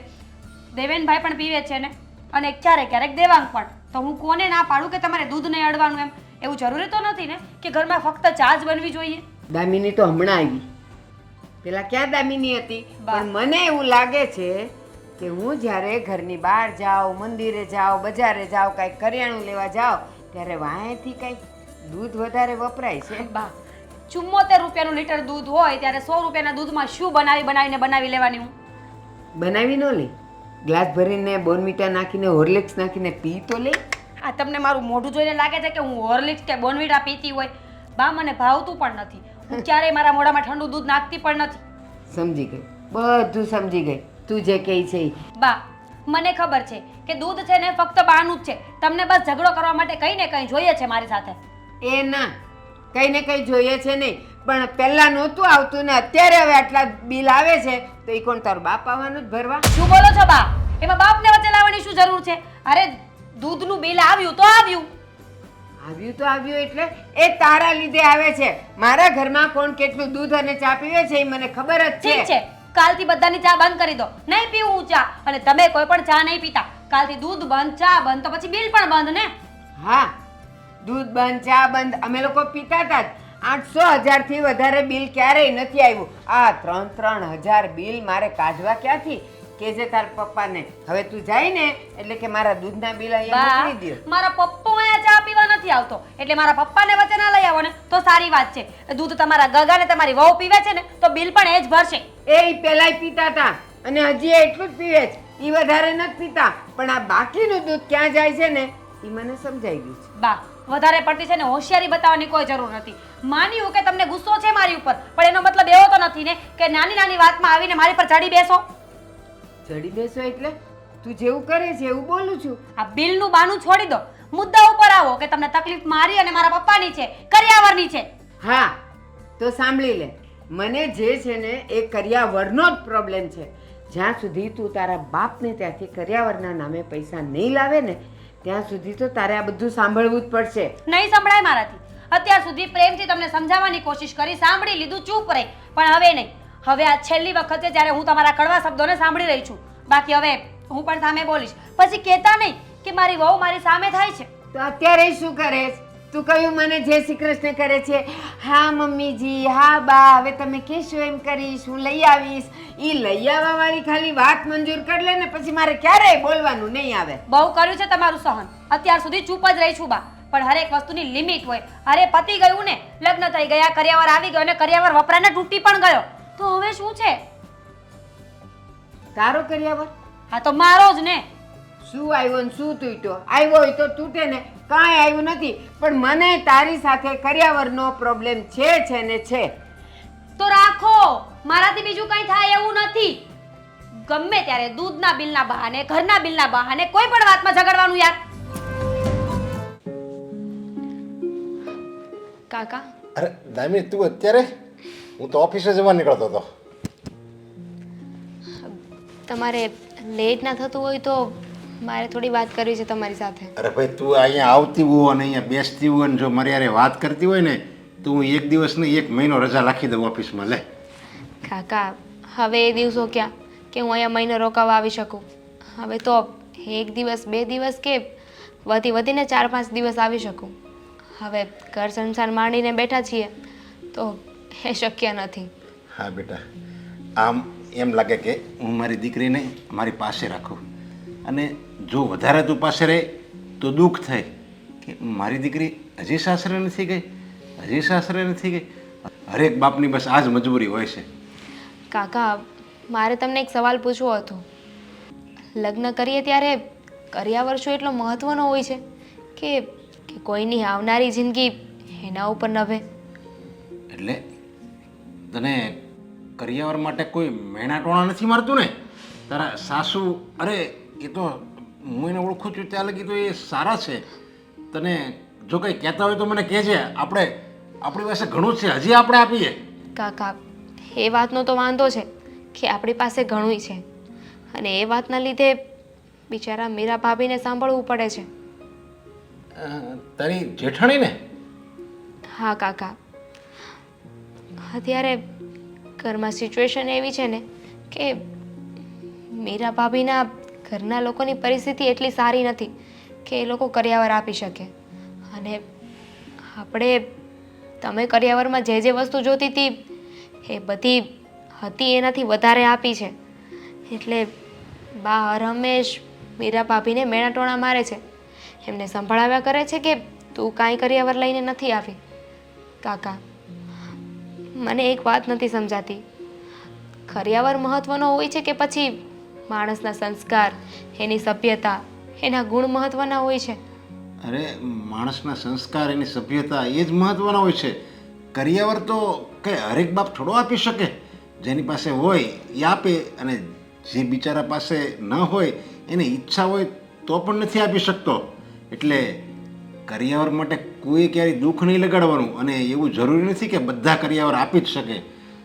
દેવેનભાઈ પણ પીવે છે ને, અને ક્યારેક ક્યારેક દેવાંગ પણ. તો હું કોને ના પાડું કે તમારે દૂધ નહીં અડવાનું એમ? એવું જરૂરી તો નથી ને કે ઘરમાં ફક્ત ચા જ બનવી જોઈએ. દામિની તો હમણાં આવી. પેલા ક્યાં દામિની હતી? પણ મને એવું લાગે છે કે હું જ્યારે ઘરની બહાર જાઉં, મંદિરે જાઉં, બજારે જાઉં, કાંઈક કરિયાણું લેવા જાઉં ત્યારે વાંહેથી કાંઈક દૂધ વધારે વપરાય છે. બા 74 રૂપિયાનું લીટર દૂધ હોય ત્યારે 100 રૂપિયાના દૂધમાં શું બનાવી લેવાની હું? બનાવી ન લે. ગ્લાસ ભરીને બોર્નવીટા નાખીને હોર્લિક્સ નાખીને પી તો લે. આ તમને મારું મોઢું જોઈને લાગે છે કે હું હોર્લિક્સ કે બોર્નવીટા પીતી હોય? બા મને ભાવતું પણ નથી. હું ક્યારેય મારા મોઢામાં ઠંડુ દૂધ નાખતી પણ નથી. સમજી ગઈ, બધું સમજી ગઈ. તું જે કહે છે ઈ. બા મને ખબર છે કે દૂધ છે ને ફક્ત બાનું જ છે. તમને બસ ઝઘડો કરવા માટે કંઈ ને કંઈ જોઈએ છે મારી સાથે. એ ના, કંઈ ને કંઈ જોઈએ છે નહીં. પણ પહેલાં નહોતું આવતું ને અત્યારે હવે આટલા બિલ આવે છે તો એ કોણ તારો બાપ આવવાનું જ ભરવા? શું બોલો છો બા? એમાં બાપને વચ્ચે લાવવાની શું જરૂર છે? અરે દૂધનું બિલ આવ્યું તો આવ્યું. આવ્યું તો આવ્યું એટલે એ તારા લીધે આવે છે. મારા ઘરમાં કોણ કેટલું દૂધ અને ચા પીવે છે એ મને ખબર જ ઠીક છે. છે, કાલથી બધાની ચા બંધ કરી દો. નહીં પીવું હું ચા, અને તમે કોઈ પણ ચા નહીં પીતા. કાલથી દૂધ બંધ, ચા બંધ, તો પછી બિલ પણ બંધ ને? હા, દૂધ બંધ, ચા બંધ. અમે લોકો પીતા હતા જ. 800,000 થી વધારે બિલ ક્યારેય નથી આવ્યું. આ 3,000 બિલ મારે કાઢવા ક્યાંથી? કેજે તાર પપ્પાને. હવે તું જાય ને એટલે કે મારા દૂધના બિલ અહીંયા બા મોકલી દ્યો. મારા પપ્પો અહીંયા ચા પીવા નથી આવતો એટલે મારા પપ્પાને વચ્ચે ના લઈ આવો ને તો સારી વાત છે. દૂધ તમારા ગગા ને તમારી વહુ પીવે છે ને તો બિલ પણ એ જ ભરશે. એ પહેલાંય પીતા હતા અને હજી એટલું જ પીવે છે. એ વધારે નથી પીતા. પણ આ બાકીનું દૂધ ક્યાં જાય છે ને એ મને સમજાઈ ગયું છે. બા વધારે પડતી છે ને હોશિયારી બતાવવાની કોઈ જરૂર નથી. માન્યું કે તમને ગુસ્સો છે મારી ઉપર, પણ એનો મતલબ એવો તો નથી ને કે નાની નાની વાતમાં આવીને મારી પર ચડી બેસો. ચડી બેસો એટલે તું જેવું કરે છે એવું બોલું છું. આ બિલનું બાનું છોડી દો. મુદ્દા ઉપર આવો કે તમને તકલીફ મારી અને મારા પપ્પાની છે, કરિયાવરની છે. હા તો સાંભળી લે. મને જે છે ને એ કરિયાવરનો જ પ્રોબ્લેમ છે. જ્યાં સુધી તું તારા બાપને ત્યાંથી કરિયાવરના નામે પૈસા નહીં લાવે ને ત્યાં સુધી તો તારે આ બધું સાંભળવું જ પડશે. નહીં સંભળાય મારાથી. અત્યાર સુધી પ્રેમથી તમને સમજાવવાની કોશિશ કરી, સાંભળી લીધું, ચૂપ રહી. પણ હવે નહીં. હવે આ છેલ્લી વખત છે જ્યારે હું તમારા કડવા શબ્દોને સાંભળી રહી છું. બાકી હવે હું પણ સામે બોલીશ. પછી કહેતા નહીં કે મારી વહુ મારી સામે થાય છે. તો અત્યારે શું કરે છે? તું કહ્યું મને જય શ્રી કૃષ્ણ કરે છે. હા મમ્મીજી, હા બા, હવે તમે કહેશો એમ કરીશ, હું લઈ આવીશ. એ લઈ આવવા વાળી ખાલી વાત મંજૂર કરી લે ને પછી મારે ક્યારેય બોલવાનું નહીં આવે. બહુ કર્યું છે તમારું સહન. અત્યાર સુધી ચૂપ જ રહી છું બા. પણ હરેક વસ્તુની લિમિટ હોય. અરે પતી ગયું ને, લગ્ન થઈ ગયા, કરિયાવર આવી ગયો અને કરિયાવર વપરાઈને તૂટી પણ ગયો. તો હવે શું છે? તારો કરિયાવર? હા તો મારો જ ને. શું આવ્યો ને શું તૂટ્યો? આવ્યો હોય તો તૂટે ને, કાંઈ આવ્યું નથી. પણ મને તારી સાથે કરિયાવરનો પ્રોબ્લેમ છે ને છે. તો રાખો, મારાથી બીજું કંઈ થાય એવું નથી. ગમે ત્યારે દૂધના બિલના બહાને, ઘરના બિલના બહાને કોઈ પણ વાતમાં ઝઘડવાનું યાર. કાકા અરે દામિની તું અત્યારે? હું તો ઓફિસે જવા નીકળતો હતો. તમારે લેટ ના થતું હોય તો મારે થોડી વાત કરવી છે તમારી સાથે. અરે ભાઈ તું અહીંયા આવતી હોય અને અહીંયા બેસતી હોય ને જો મારી યારે વાત કરતી હોય ને તો હું એક દિવસ ને 1 મહિનો રજા રાખી દઉં ઓફિસમાં. લે કાકા હવે એ દિવસો ક્યાં કે હું અહીંયા મહિનો રોકાવા આવી શકું. હવે તો 1 દિવસ 2 દિવસ કે વધીને 4-5 દિવસ આવી શકું. હવે ઘર સંસાર માંડીને બેઠા છીએ તો એ શક્ય નથી. હા બેટા, આમ એમ લાગે કે હું મારી દીકરીને મારી પાસે રાખું અને જો વધારે તું પાસે રહે તો દુઃખ થાય કે મારી દીકરી હજી સાસરે નથી ગઈ, હજી સાસરે નથી ગઈ. હરેક બાપની બસ આ જ મજબૂરી હોય છે. કાકા મારે તમને એક સવાલ પૂછવો હતો. લગ્ન કરીએ ત્યારે કરિયાવર શું એટલો મહત્વનો હોય છે કે કોઈની આવનારી જિંદગી એના ઉપર નભે? એટલે તને કરિયાવર માટે કોઈ મેણા ટોણા નથી મારતું ને? તારા સાસુ અરે એ તો હું એને ઓળખું છું ત્યાં લગી તો એ સારા છે. તને જો કંઈ કહેતા હોય તો મને કહેજે. આપણી પાસે ઘણું જ છે, હજી આપણે આપીએ. કાકા એ વાતનો તો વાંધો છે કે આપણી પાસે ઘણુંય છે અને એ વાતના લીધે બિચારા મીરા ભાભીને સાંભળવું પડે છે. તારી જેઠાણી ને? હા કાકા, અત્યારે ઘરમાં સિચ્યુએશન એવી છે ને કે મીરા ભાભીના ઘરના લોકોની પરિસ્થિતિ એટલી સારી નથી કે એ લોકો કરિયાવર આપી શકે. અને આપણે તમે કરિયાવરમાં જે જે વસ્તુ જોતી હતી એ બધી હતી એનાથી વધારે આપી છે. એટલે બા રમેશ મીરા ભાભીને મેણાટોણા મારે છે, એમને સંભળાવ્યા કરે છે કે તું કાંઈ કરિયાવર લઈને નથી આવી. કાકા, મને એક વાત નથી સમજાતી, કરિયાવર મહત્વનો હોય છે કે પછી માણસના સંસ્કાર, એની સભ્યતા, એના ગુણ મહત્વના હોય છે? અરે માણસના સંસ્કાર એની સભ્યતા એ જ મહત્વના હોય છે. કરિયાવર તો કંઈ હરેક બાપ થોડો આપી શકે. જેની પાસે હોય એ આપે, અને જે બિચારા પાસે ન હોય એને ઈચ્છા હોય તો પણ નથી આપી શકતો. એટલે કરિયાવર માટે કોઈ ક્યારેય દુઃખ નહીં લગાડવાનું. અને એવું જરૂરી નથી કે બધા કરિયાવર આપી જ શકે.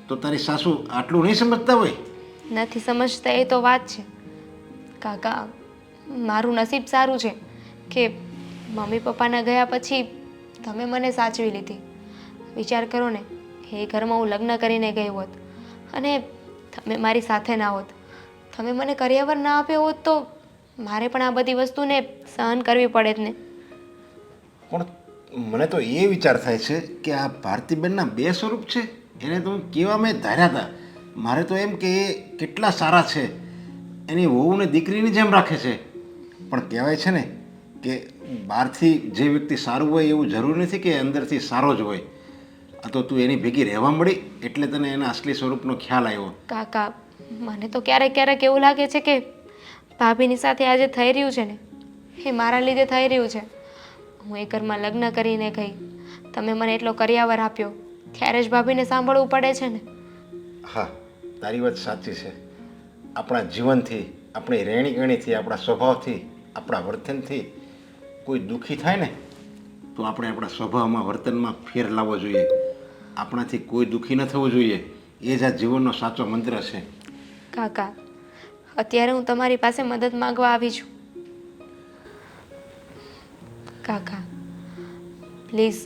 તો તારી સાસુ આટલું નહીં સમજતા હોય? નથી સમજતા એ તો વાત છે કાકા. મારું નસીબ સારું છે કે મમ્મી પપ્પાના ગયા પછી તમે મને સાચવી લીધી. વિચાર કરો ને, એ ઘરમાં હું લગ્ન કરીને ગઈ હોત અને તમે મારી સાથે ના હોત, તમે મને કરિયાવર ના આપ્યો હોત તો મારે પણ આ બધી વસ્તુને સહન કરવી પડે જ ને. પણ મને તો એ વિચાર થાય છે કે આ ભારતીબેનના બે સ્વરૂપ છે. એને તો હું કેવા મેં ધાર્યા હતા. મારે તો એમ કે એ કેટલા સારા છે, એની વહુને દીકરીની જેમ રાખે છે. પણ કહેવાય છે ને કે બહારથી જે વ્યક્તિ સારું હોય એવું જરૂરી નથી કે અંદરથી સારો જ હોય. આ તો તું એની ભેગી રહેવા મળી એટલે તને એના અસલી સ્વરૂપનો ખ્યાલ આવ્યો. કાકા, મને તો ક્યારેક ક્યારેક એવું લાગે છે કે ભાભીની સાથે આજે થઈ રહ્યું છે ને એ મારા લીધે થઈ રહ્યું છે. હું એ ઘરમાં લગ્ન કરીને ગઈ, તમે મને એટલો કરિયાવર આપ્યો, ત્યારે જ ભાભીને સાંભળવું પડે છે ને. હા, તારી વાત સાચી છે. આપણા જીવનથી, આપણી રહેણીકરણીથી, આપણા સ્વભાવથી, આપણા વર્તનથી કોઈ દુઃખી થાય ને તો આપણે આપણા સ્વભાવમાં, વર્તનમાં ફેર લાવવો જોઈએ. આપણાથી કોઈ દુઃખી ન થવું જોઈએ. એ જ આ જીવનનો સાચો મંત્ર છે. કાકા, અત્યારે હું તમારી પાસે મદદ માંગવા આવી છું. કાકા પ્લીઝ,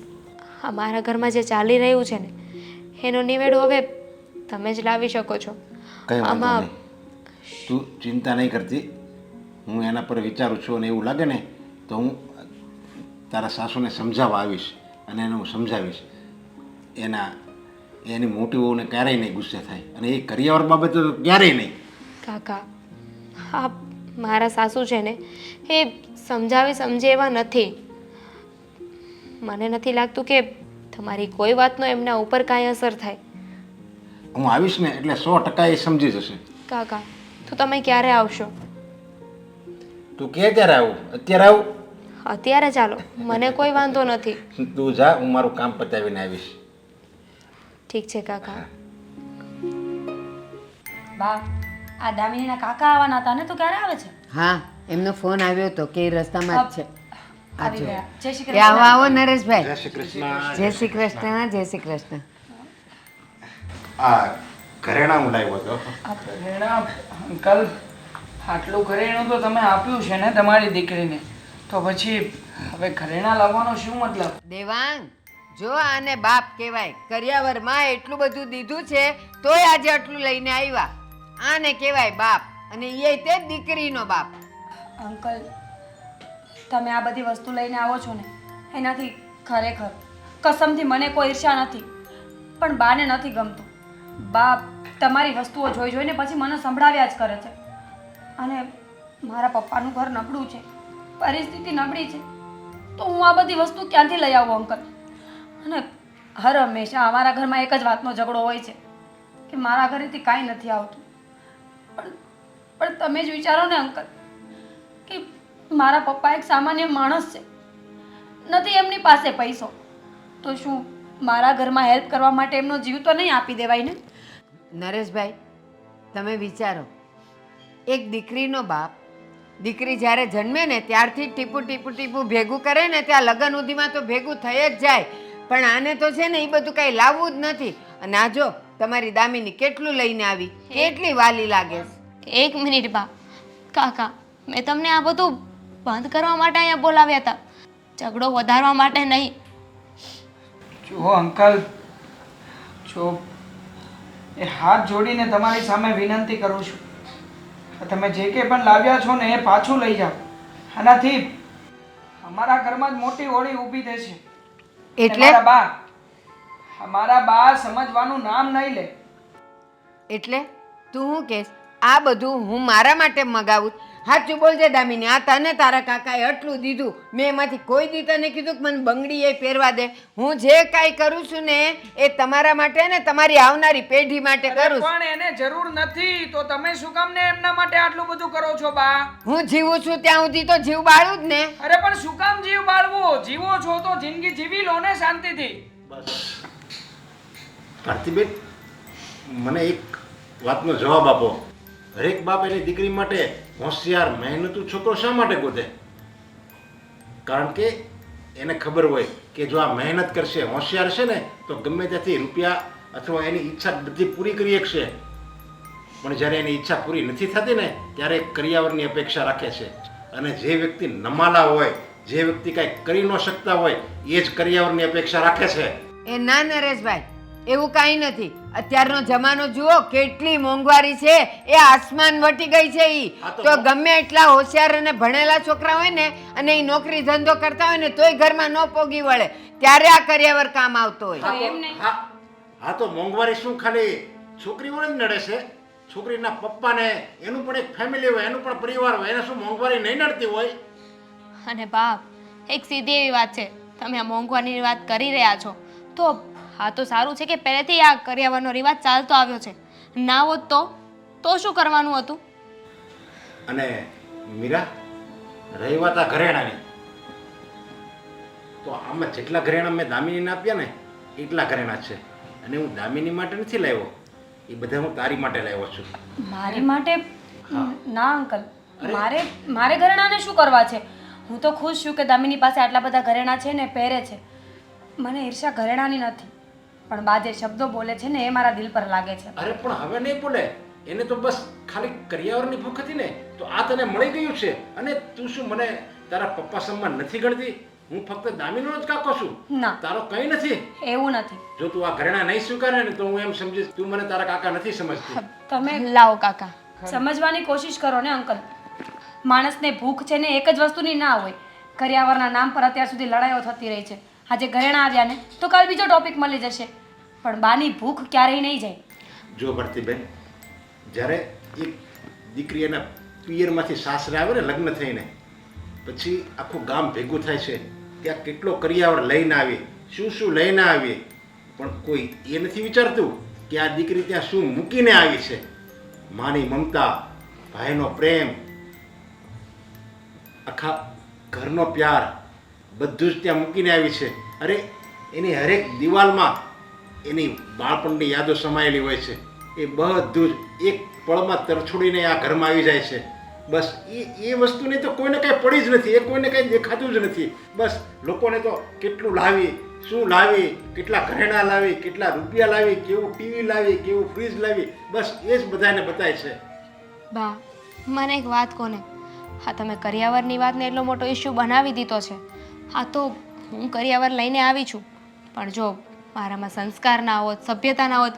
અમારા ઘરમાં જે ચાલી રહ્યું છે ને એનો નિવેડો હવે તમે જ લાવી શકો છો. કંઈ વાંધો નહીં, તું ચિંતા નહીં કરતી. હું એના પર વિચારું છું અને એવું લાગે ને તો હું તારા સાસુને સમજાવવા આવીશ અને એને હું સમજાવીશ. એની મોટી વહુને ક્યારેય નહીં ગુસ્સે થાય અને એ કરિયાવર બાબતે તો ક્યારેય નહીં. કાકા, હા, મારા સાસુ છે ને એ સમજે એવા નથી. મને નથી લાગતું કે તમારી કોઈ વાતનો એમના ઉપર કાંઈ અસર થાય. હું આવીશ ને એટલે 100% એ સમજી જશે. કાકા, તો તમે ક્યારે આવશો? તું કે ત્યારે આવું? અત્યારે આવું? અત્યારે ચાલો, મને કોઈ વાંધો નથી. તું જા, હું મારું કામ પતાવીને આવીશ. ઠીક છે કાકા. બા, આ દામિનીના કાકા આવવાના હતા ને, તો ક્યારે આવે છે? હા, એમનો ફોન આવ્યો હતો કે એ રસ્તામાં જ છે. આવી ગયા. જય શ્રી કે આવો આવો નરેશભાઈ. જય શ્રી કૃષ્ણ. જય શ્રી કૃષ્ણ, જય શ્રી કૃષ્ણ. આ ઘરેણા હું લાવ્યો હતો. ઘરેણા અંકલ, આટલું ઘરેણું તો તમે આપ્યું છે ને તમારી દીકરીને, તો પછી હવે ઘરેણા લાવવાનો શું મતલબ? દેવાંગ, જો આને બાપ કહેવાય. કરિયાવરમાં એટલું બધું દીધું છે તોય આજે આટલું લઈને આવ્યા. આને કહેવાય બાપ, અને એ તે દીકરીનો બાપ. અંકલ, તમે આ બધી વસ્તુ લઈને આવો છો ને એનાથી ખરેખર કસમથી મને કોઈ ઈર્ષા નથી, પણ બાને નથી ગમતું. બા તમારી વસ્તુઓ જોઈ જોઈને પછી મને સંભળાવ્યા જ કરે છે. અને મારા પપ્પાનું ઘર નબળું છે, પરિસ્થિતિ નબળી છે, તો હું આ બધી વસ્તુ ક્યાંથી લઈ આવું અંકલ? અને હર હંમેશા અમારા ઘરમાં એક જ વાતનો ઝઘડો હોય છે કે મારા ઘરેથી કાંઈ નથી આવતું. પણ તમે જ વિચારો ને અંકલ કે મારા પપ્પા એક સામાન્ય માણસ છે, નથી એમની પાસે પૈસો, તો શું મારા ઘરમાં હેલ્પ કરવા માટે એમનો જીવ તો નહીં આપી દેવાય ને? નરેશભાઈ, તમે વિચારો, એક દીકરીનો બાપ દીકરી જ્યારે જન્મે ને ત્યારથી ટીપું ટીપું ટીપું ભેગું કરે ને ત્યાં લગ્ન સુધીમાં તો ભેગું થઈ જ જાય. પણ આને તો છે ને એ બધું કાંઈ લાવવું જ નથી. અને આ જો તમારી દામિની કેટલું લઈને આવી, કેટલી વાલી લાગે છે. એક મિનિટ બા. કાકા, મેં તમને આ બધું બંધ કરવા માટે અહીંયા બોલાવ્યા હતા, ઝઘડો વધારવા માટે નહીં. જુઓ અંકલ, જો એ હાથ જોડીને તમારી સામે વિનંતી કરું છું, તમે જે કંઈ પણ લાવ્યા છો ને એ પાછું લઈ જાઓ. આનાથી અમારા ઘરમાં જ મોટી હોળી ઊભી થશે. એટલે અમારા બા સમજવાનું નામ નહીં લે. એટલે તું શું કહેશ? આ બધું હું મારા માટે મગાવું? સાચું બોલજે દામિની, આ તને તારા કાકાએ આટલું દીધું, મેં એમાંથી કોઈ દી તને કીધું કે મને બંગડી એ પહેરવા દે? હું જે કાંઈ કરું છું ને એ તમારા માટે ને તમારી આવનારી પેઢી માટે કરું છું. પણ એને જરૂર નથી તો તમે શું કામ ને એમના માટે આટલું બધું કરો છો બા? હું જીવું છું ત્યાં સુધી તો જીવ બાળું જ ને. અરે પણ શું કામ જીવ બાળવો? જીવો છો તો જિંદગી જીવી લો ને શાંતિથી. બસ ભારતીબેન, મને એક વાતનો જવાબ આપો. હરેક બાપ એની દીકરી માટે હોશિયાર મહેનતુ છોકરો શા માટે ગોતે? કારણ કે એને ખબર હોય કે જો આ મહેનત કરશે, હોશિયાર છે ને, તો ગમે ત્યાંથી રૂપિયા અથવા એની ઈચ્છા બધી પૂરી કરી શકશે. પણ જ્યારે એની ઈચ્છા પૂરી નથી થતી ને ત્યારે કરિયાવરની અપેક્ષા રાખે છે. અને જે વ્યક્તિ નમાલા હોય, જે વ્યક્તિ કાંઈ કરી ન શકતા હોય, એ જ કરિયાવરની અપેક્ષા રાખે છે. એ ના નરેશભાઈ, એવું કાંઈ નથી. અત્યારનો જમાનો જુઓ, કેટલી મોંઘવારી છે, એ આસમાન વટી ગઈ છે. ઈ તો ગમે એટલા હોશિયાર અને ભણેલા છોકરા હોય ને અને એ નોકરી ધંધો કરતા હોય ને તોય ઘરમાં ન પોગી વળે, ત્યારે આ કરિયાવર કામ આવતો હોય. હા તો મોંઘવારી શું ખાલી છોકરીઓને જ નડે છે? છોકરીના પપ્પાને, એનું પણ એક ફેમિલી હોય, એનું પણ પરિવાર હોય, એને શું મોંઘવારી નહીં નડતી હોય? અને બાપ, એક સીધી એવી વાત છે, તમે આ મોંઘવારીની વાત કરી રહ્યા છો તો હા તો સારું છે કે પહેલેથી આ કરિયાવરનો રિવાજ ચાલતો આવ્યો છે. ના હોત તો શું કરવાનું હતું? અને મીરા, રહી વાત આ ઘરેણાની, તો આમાં જેટલા ઘરેણા મેં દામિનીને આપ્યા ને એટલા ઘરેણા છે. અને હું દામિની માટે નથી લાવ્યો, એ બધા હું તારી માટે લાવ્યો છું. મારી માટે? ના અંકલ, મારે ઘરેણાને શું કરવા છે? હું તો ખુશ છું કે દામિની પાસે આટલા બધા ઘરેણા છે ને પહેરે છે. મને ઈર્ષા ઘરેણાની નથી, પણ બા જે શબ્દો બોલે છે ને એ મારા દિલ પર લાગે છે. અરે પણ હવે નહીં બોલે. એને તો બસ ખાલી કરિયાવરની ભૂખ હતી ને તો આ તને મળી ગયું છે. અને તું શું મને તારા પપ્પા સમાન નથી ગણતી? હું ફક્ત દામિનીનો જ કાકો છું, ના, તારો કંઈ નથી. એવું નથી. જો તું આ ઘરેણા નહીં સ્વીકારે ને તો હું એમ સમજીશ તું મને તારા કાકા નથી સમજતી. તમે લાવો કાકા. સમજવાની કોશિશ કરો ને અંકલ. માણસને ભૂખ છે ને એક જ વસ્તુની ના હોય. કરિયાવરના નામ પર અત્યાર સુધી લડાઈઓ થતી રહી છે. આજે ઘરેણા આવ્યા ને તો કાલ બીજો ટોપિક મળી જશે, પણ બાની ભૂખ ક્યારેય નહીં જાય. જો ભરતીબેન, જ્યારે એક દીકરી એના પિયરમાંથી સાસરે આવે ને લગ્ન થઈને, પછી આખું ગામ ભેગું થાય છે કે આ કેટલો કરિયાવર લઈને આવી, શું શું લઈને આવી, પણ કોઈ એ નથી વિચારતું કે આ દીકરી ત્યાં શું મૂકીને આવી છે. માની મમતા, ભાઈનો પ્રેમ, આખા ઘરનો પ્યાર, બધું જ ત્યાં મૂકીને આવી છે. અરે એની હરેક દિવાલમાં એની બાળપણની યાદો સમાયેલી હોય છે. એ બધું જ એક પળમાં તરછોડીને આ ઘરમાં આવી જાય છે. બસ એ વસ્તુની તો કોઈને કંઈ પડી જ નથી, એ કોઈને કંઈ દેખાતું જ નથી. બસ લોકોને તો કેટલું લાવી, શું લાવી, કેટલા ઘરેણા લાવી, કેટલા રૂપિયા લાવી, કેવું ટીવી લાવી, કેવું ફ્રીજ લાવી, બસ એ જ બધાને બતાય છે. બા, મને એક વાત કોને, હા તમે કરિયાવરની વાતને એટલો મોટો ઇસ્યુ બનાવી દીધો છે. હા તો હું કરિયાવર લઈને આવી છું, પણ જો મારામાં સંસ્કાર ના હોત, સભ્યતા ના હોત,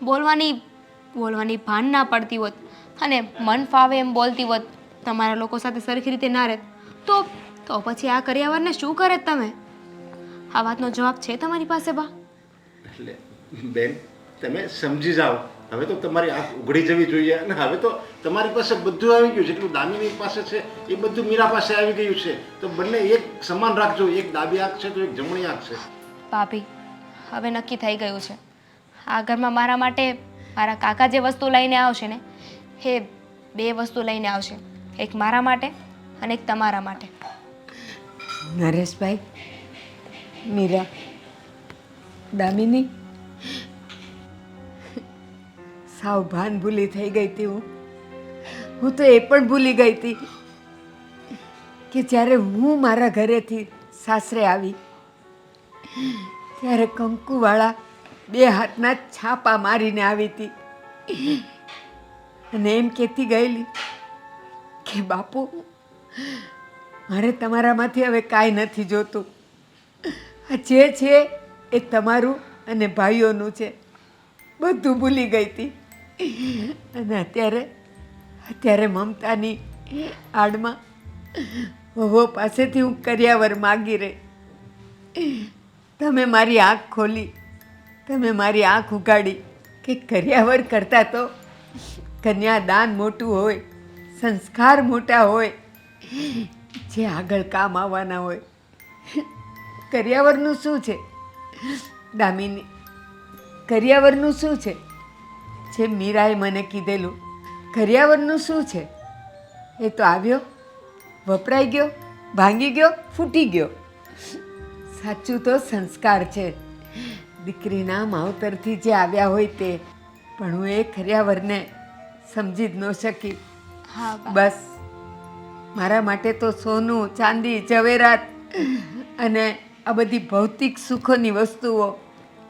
બોલવાની ભાન ના પડતી હોત અને મન ફાવે એમ બોલતી હોત, તમારા લોકો સાથે સરખી રીતે ના રહેત તો પછી આ કરિયાવરને શું કરે તમે? આ વાતનો જવાબ છે તમારી પાસે બા? એટલે બેન, તમે સમજી જાઓ. હવે તો તમારી આંખ ઉઘડી જવી જોઈએ. અને હવે તો તમારી પાસે બધું આવી ગયું, જેટલું દામિની પાસે છે એ બધું મીરા પાસે આવી ગયું છે. તો બંને એક સમાન રાખજો. એક ડાબી આંખ છે તો એક જમણી આંખ છે. ભાભી, હવે નક્કી થઈ ગયું છે. આ ઘરમાં મારા માટે મારા કાકા જે વસ્તુ લઈને આવશે ને એ બે વસ્તુ લઈને આવશે, એક મારા માટે અને એક તમારા માટે. નરેશભાઈ, મીરા, દામિની, સાવ ભાન ભૂલી થઈ ગઈ હતી હું. હું તો એ પણ ભૂલી ગઈ હતી કે જ્યારે હું મારા ઘરેથી સાસરે આવી ત્યારે કંકુવાળા 2 હાથના છાપા મારીને આવી હતી અને એમ કહેતી ગયેલી કે બાપુ મારે તમારામાંથી હવે કાંઈ નથી જોતું, આ જે છે એ તમારું અને ભાઈઓનું છે, બધું ભૂલી ગઈ હતી. અને અત્યારે મમતાની આડમાં વહુ પાસેથી હું કરિયાવર માગી રહી. તમે મારી આંખ ખોલી, તમે મારી આંખ ઉગાડી કે કરિયાવર કરતાં તો કન્યાદાન મોટું હોય, સંસ્કાર મોટા હોય, જે આગળ કામ આવવાના હોય. કરિયાવરનું શું છે દામિની, કરિયાવરનું શું છે? જે મીરાએ મને કીધેલું, કરિયાવરનું શું છે? એ તો આવ્યો, વપરાઈ ગયો, ભાંગી ગયો, ફૂટી ગયો. સાચું તો સંસ્કાર છે, દીકરીના માવતરથી જે આવ્યા હોય તે. પણ હું એ કરિયાવરને સમજી જ ન શકી. હા બા. બસ મારા માટે તો સોનું, ચાંદી, ઝવેરાત અને આ બધી ભૌતિક સુખોની વસ્તુઓ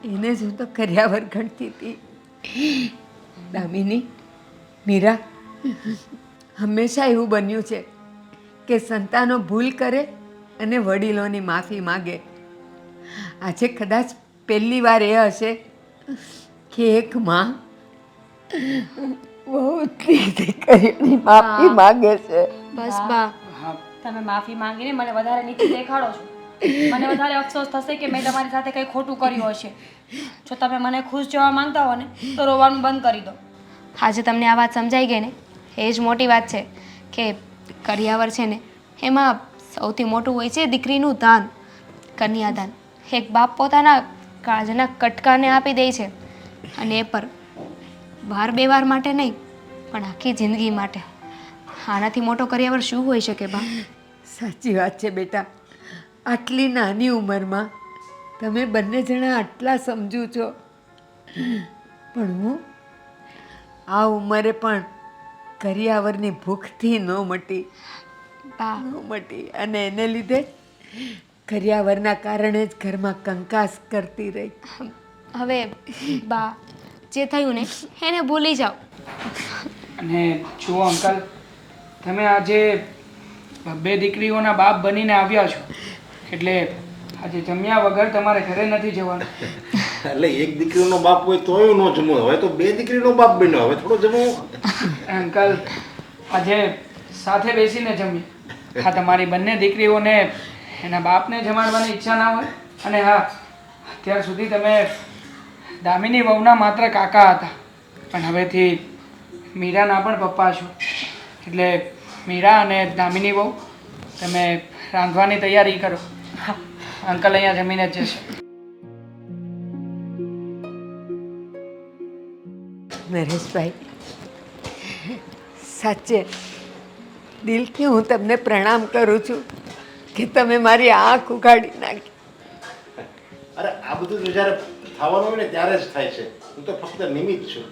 એને જ હું તો કરિયાવર ગણતી હતી. દામિની, મીરા, હંમેશા એવું બન્યું છે કે સંતાનો ભૂલ કરે અને વડીલોની માફી માગે. આજે કદાચ પહેલી વાર એ હશે કે એક માં બહુ દીકરીઓની માફી માગે છે. બસ બા. તમે માફી માંગીને મને વધારે નીચે દેખાડો છો. મને વધારે અફસોસ થશે કે મેં તમારી સાથે કંઈ ખોટું કર્યું હશે. જો તમે મને ખુશ જોવા માંગતા હો ને તો રોવાનું બંધ કરી દો. આજે તમને આ વાત સમજાઈ ગઈ ને, એ જ મોટી વાત છે કે કરિયાવર છે ને એમાં સૌથી મોટું હોય છે દીકરીનું દાન, કન્યાદાન. એક બાપ પોતાના કાળજાના કટકાને આપી દે છે, અને એ પર વાર 2 વાર માટે નહીં પણ આખી જિંદગી માટે. આનાથી મોટો કરિયાવર શું હોઈ શકે બા? સાચી વાત છે બેટા. આટલી નાની ઉંમરમાં તમે બંને જણા આટલા સમજુ છો, પણ હું આ ઉંમરે પણ કરિયાવરની ભૂખથી ન મટી. બા ન મટી અને એને લીધે કરિયાવરના કારણે જ ઘરમાં કંકાસ કરતી રહી. હવે બા જે થયું ને એને ભૂલી જાઓ. અને જુઓ અંકલ, તમે આજે 2 દીકરીઓના બાપ બનીને આવ્યા છો, એટલે આજે જમ્યા વગર તમારે ઘરે નથી જવાનું. એટલે એક દીકરીનો બાપ હોય તોય ન જમવું, હવે તો 2 દીકરીનો બાપ બન્યો, હવે થોડો જમવું. અંકલ, આજે સાથે બેસીને જમીએ. હા, તમારી બંને દીકરીઓને એના બાપને જમાડવાની ઈચ્છા ના હોય. અને હા, અત્યાર સુધી તમે દામિની વહુના માત્ર કાકા હતા, પણ હવેથી મીરાના પણ પપ્પા છો. એટલે મીરા અને દામિની વહુ, તમે રાંધવાની તૈયારી કરો. અંકલ અહીંયા જમીને જ જશે. નરેશભાઈ, સાચે દિલથી હું તમને પ્રણામ કરું છું કે તમે મારી આંખ ઉઘાડી નાખી. અરે આ બધું તો જ્યારે થવાનું હોય ને ત્યારે જ થાય છે. હું તો ફક્ત નિમિત્ત છું.